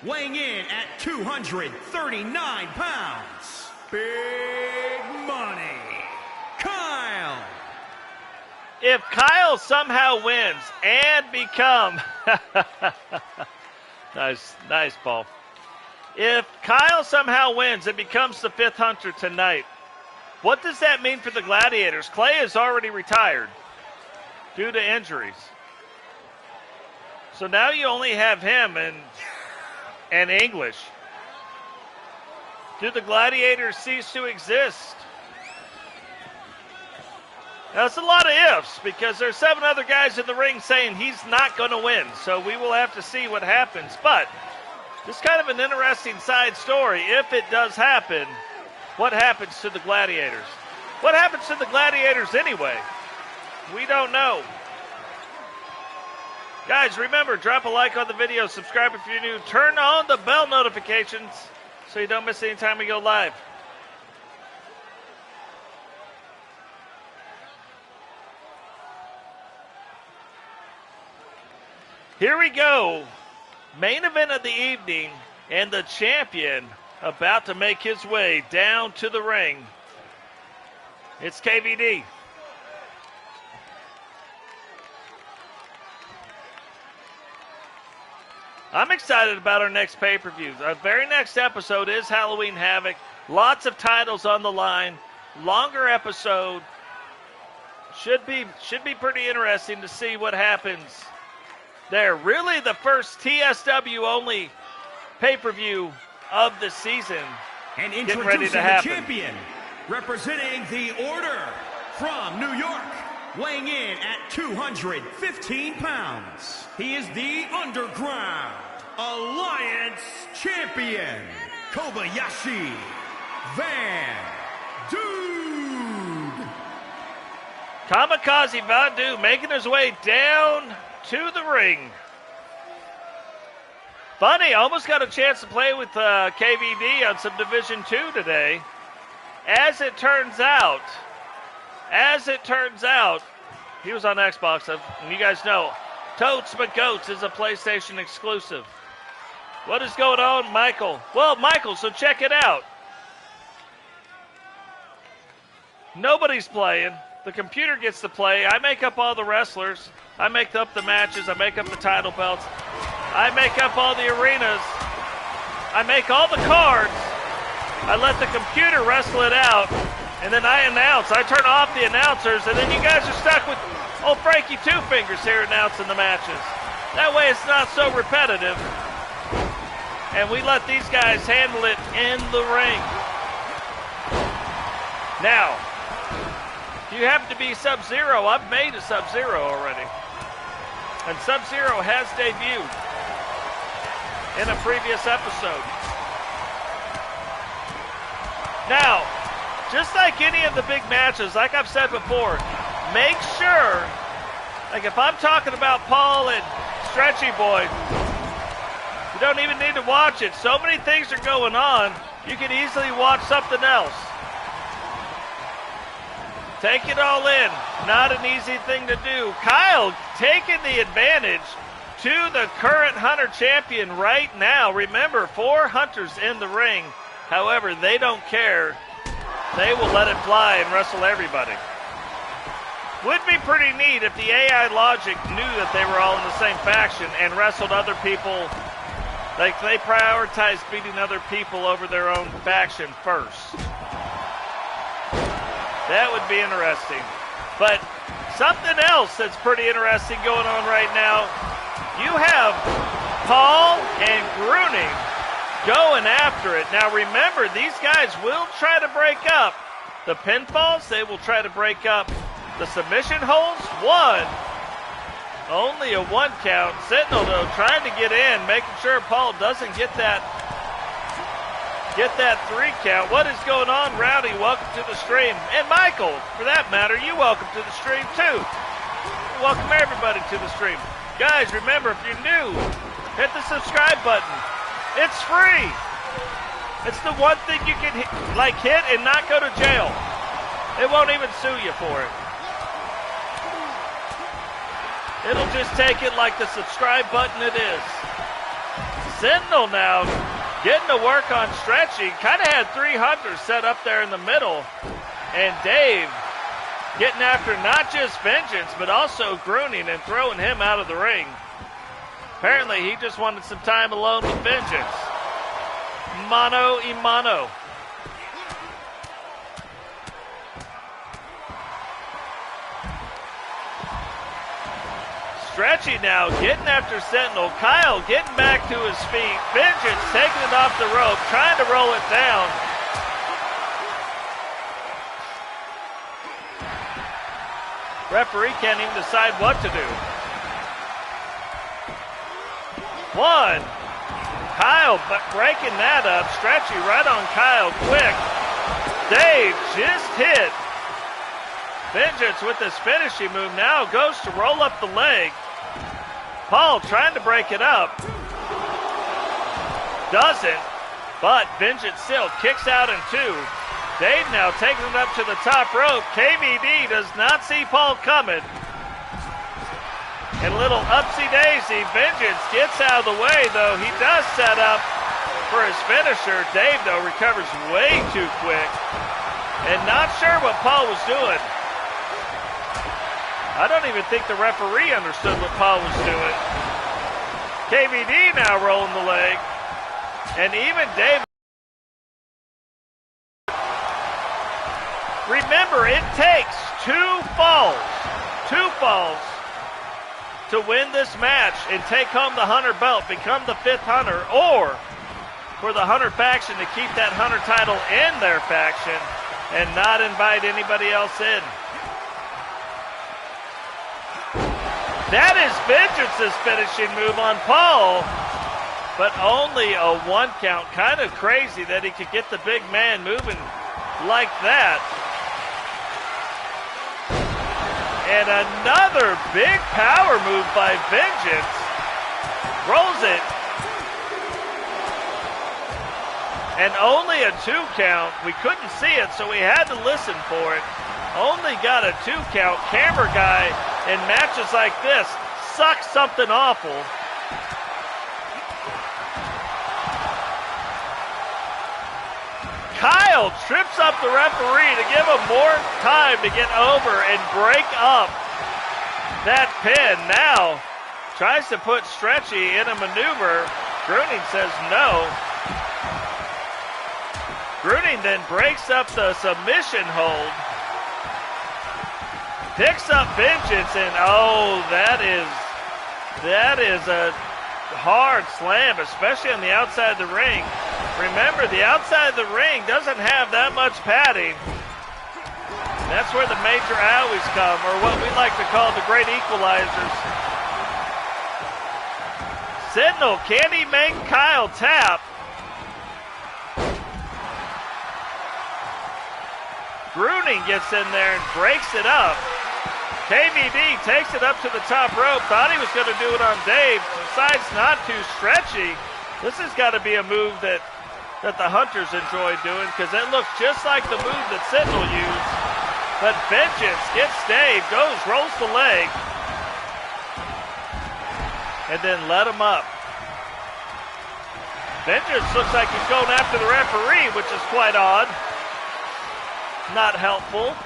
weighing in at 239 pounds. Big money, Kyle. If Kyle somehow wins and become nice Paul. If Kyle somehow wins and becomes the 5th hunter tonight, what does that mean for the Gladiators? Clay is already retired due to injuries. So now you only have him and English. Do the Gladiators cease to exist? Now, it's a lot of ifs because there's 7 other guys in the ring saying he's not going to win. So we will have to see what happens. But this is kind of an interesting side story. If it does happen, what happens to the Gladiators? What happens to the Gladiators anyway? We don't know. Guys, remember, drop a like on the video, subscribe if you're new, turn on the bell notifications so you don't miss any time we go live. Here we go. Main event of the evening, and the champion about to make his way down to the ring. It's KVD. I'm excited about our next pay-per-view. Our very next episode is Halloween Havoc. Lots of titles on the line. Longer episode. Should be pretty interesting to see what happens there. Really the first TSW only pay-per-view of the season. And introducing the champion, representing the Order from New York, weighing in at 215 pounds. He is the Underground Alliance Champion, Kobayashi Vann. Dude. Kamikaze Vann making his way down to the ring. Funny, almost got a chance to play with KVD on some Division 2 today. As it turns out, he was on Xbox, and you guys know, Totes But Goats is a PlayStation exclusive. What is going on, Michael? Well, Michael, so check it out. Nobody's playing. The computer gets to play. I make up all the wrestlers. I make up the matches. I make up the title belts. I make up all the arenas. I make all the cards. I let the computer wrestle it out. And then I announce. I turn off the announcers. And then you guys are stuck with old Frankie Two Fingers here announcing the matches. That way it's not so repetitive. And we let these guys handle it in the ring. Now, if you happen to be Sub-Zero, I've made a Sub-Zero already. And Sub-Zero has debuted in a previous episode. Now, just like any of the big matches, like I've said before, make sure, like if I'm talking about Paul and Stetchy Boy, you don't even need to watch it. So many things are going on, you can easily watch something else. Take it all in. Not an easy thing to do. Kyle taking the advantage to the current Hunter champion right now. Remember, 4 Hunters in the ring. However, they don't care. They will let it fly and wrestle everybody. Would be pretty neat if the AI Logic knew that they were all in the same faction and wrestled other people. Like they prioritize beating other people over their own faction first. That would be interesting. But something else that's pretty interesting going on right now, you have Paul and Grunning going after it. Now remember, these guys will try to break up the pinfalls. They will try to break up the submission holds. Only a 1 count. Sentinel, though, trying to get in, making sure Paul doesn't get that 3 count. What is going on, Rowdy? Welcome to the stream. And Michael, for that matter, you welcome to the stream, too. Welcome everybody to the stream. Guys, remember, if you're new, hit the subscribe button. It's free. It's the one thing you can hit and not go to jail. It won't even sue you for it. It'll just take it like the subscribe button it is. Sentinel now getting to work on Stetchy. Kind of had 3 hunters set up there in the middle. And Dave getting after not just Vengeance, but also Grunning and throwing him out of the ring. Apparently, he just wanted some time alone with Vengeance. Mano y mano. Stetchy now getting after Sentinel. Kyle getting back to his feet. Vengeance taking it off the rope, trying to roll it down. Referee can't even decide what to do. 1. Kyle breaking that up. Stetchy right on Kyle quick. Dave just hit. Vengeance with this finishing move now goes to roll up the leg. Paul trying to break it up. Doesn't, but Vengeance still kicks out in 2. Dave now taking it up to the top rope. KVD does not see Paul coming. And a little upsy-daisy. Vengeance gets out of the way, though. He does set up for his finisher. Dave, though, recovers way too quick. And not sure what Paul was doing. I don't even think the referee understood what Paul was doing. KVD now rolling the leg. And even Dave. Remember, it takes 2 falls to win this match and take home the Hunter belt, become the 5th Hunter, or for the Hunter faction to keep that Hunter title in their faction and not invite anybody else in. That is Vengeance's finishing move on Paul, but only a 1 count. Kind of crazy that he could get the big man moving like that. And another big power move by Vengeance. Rolls it. And only a 2 count. We couldn't see it, so we had to listen for it. Only got a 2 count. Camera guy in matches like this sucks something awful. Kyle trips up the referee to give him more time to get over and break up that pin. Now tries to put Stetchy in a maneuver. Grunning says no. Grunning then breaks up the submission hold. Picks up Vengeance, and oh, that is a hard slam, especially on the outside of the ring. Remember, the outside of the ring doesn't have that much padding. That's where the major owies come, or what we like to call the great equalizers. Sentinel, can he make Kyle tap? Grunning gets in there and breaks it up. KVD takes it up to the top rope. Thought he was going to do it on Dave. Decides not to. Stetchy. This has got to be a move that the Hunters enjoy doing, because it looks just like the move that Sentinel used. But Vengeance gets Dave, rolls the leg, and then let him up. Vengeance looks like he's going after the referee, which is quite odd. Not helpful.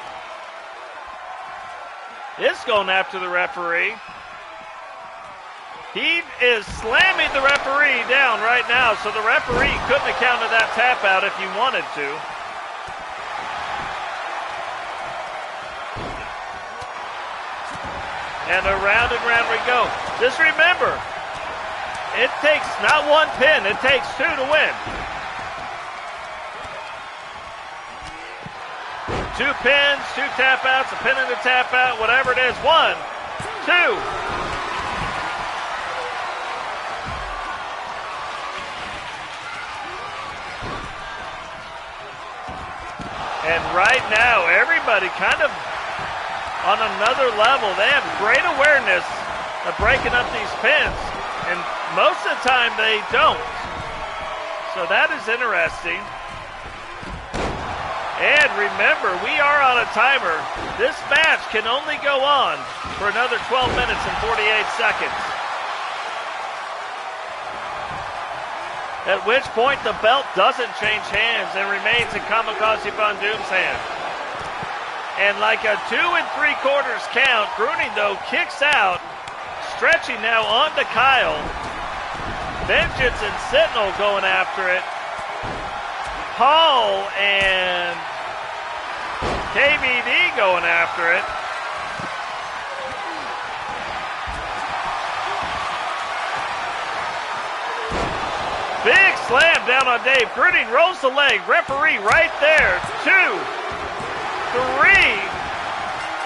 Is going after the referee. He is slamming the referee down right now, so the referee couldn't have counted that tap out if he wanted to. And around and round we go. Just remember, it takes not 1 pin, it takes 2 to win. 2 pins, 2 tap outs, a pin and a tap out, whatever it is. 1, 2. And right now, everybody kind of on another level. They have great awareness of breaking up these pins, and most of the time they don't. So that is interesting. And remember, we are on a timer. This match can only go on for another 12 minutes and 48 seconds. At which point the belt doesn't change hands and remains in Kamikaze Von Doom's hand. And like a 2 3/4 count, Grunning though kicks out. Stetchy now on to Kyle. Vengeance and Sentinel going after it. Paul and KVD going after it. Big slam down on Dave. Grunning rolls the leg. Referee right there. 2, 3.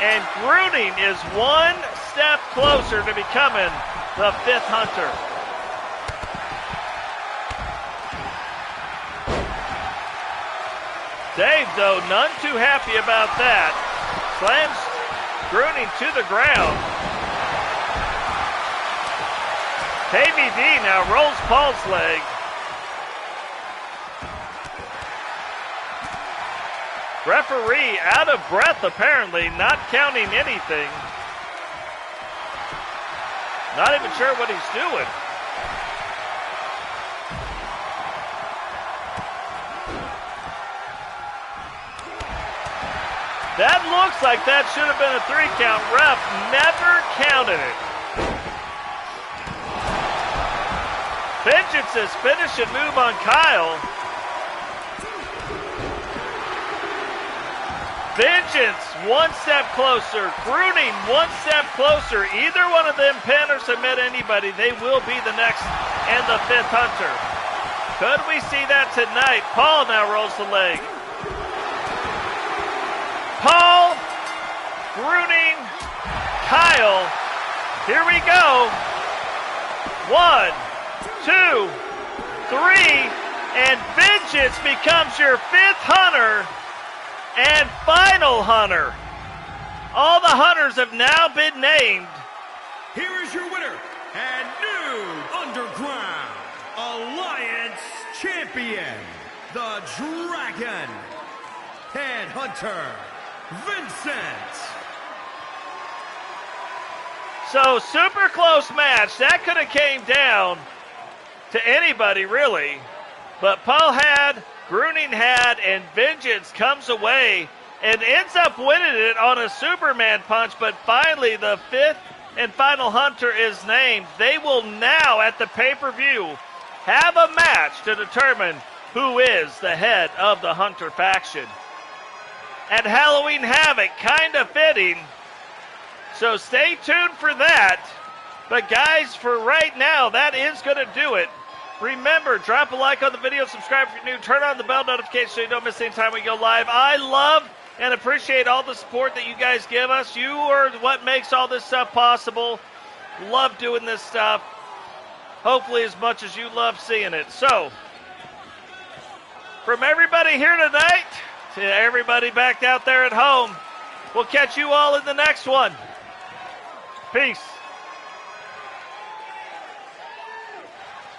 And Grunning is one step closer to becoming the 5th Hunter. Dave, though, none too happy about that. Slams Grunning to the ground. KVD now rolls Paul's leg. Referee out of breath, apparently, not counting anything. Not even sure what he's doing. That looks like that should have been a 3 count. Ref never counted it. Vengeance's finishing move on Kyle. Vengeance one step closer. Grunning one step closer. Either one of them pin or submit anybody, they will be the next and the 5th Hunter. Could we see that tonight? Paul now rolls the leg. Paul, Grunning, Kyle. Here we go. 1, 2, 3, and Vengeance becomes your 5th Hunter and final Hunter. All the Hunters have now been named. Here is your winner and new Underground Alliance Champion, the Dragon, Headhunter, Vincent. So super close match. That could have came down to anybody really. But Paul had, Grunning had, and Vengeance comes away and ends up winning it on a Superman punch. But finally the 5th and final Hunter is named. They will now at the pay-per-view have a match to determine who is the head of the Hunter faction. At Halloween Havoc, kind of fitting. So stay tuned for that. But guys, for right now, that is going to do it. Remember, drop a like on the video, subscribe if you're new, turn on the bell notification so you don't miss any time we go live. I love and appreciate all the support that you guys give us. You are what makes all this stuff possible. Love doing this stuff. Hopefully as much as you love seeing it. So, from everybody here tonight to everybody back out there at home, we'll catch you all in the next one. Peace.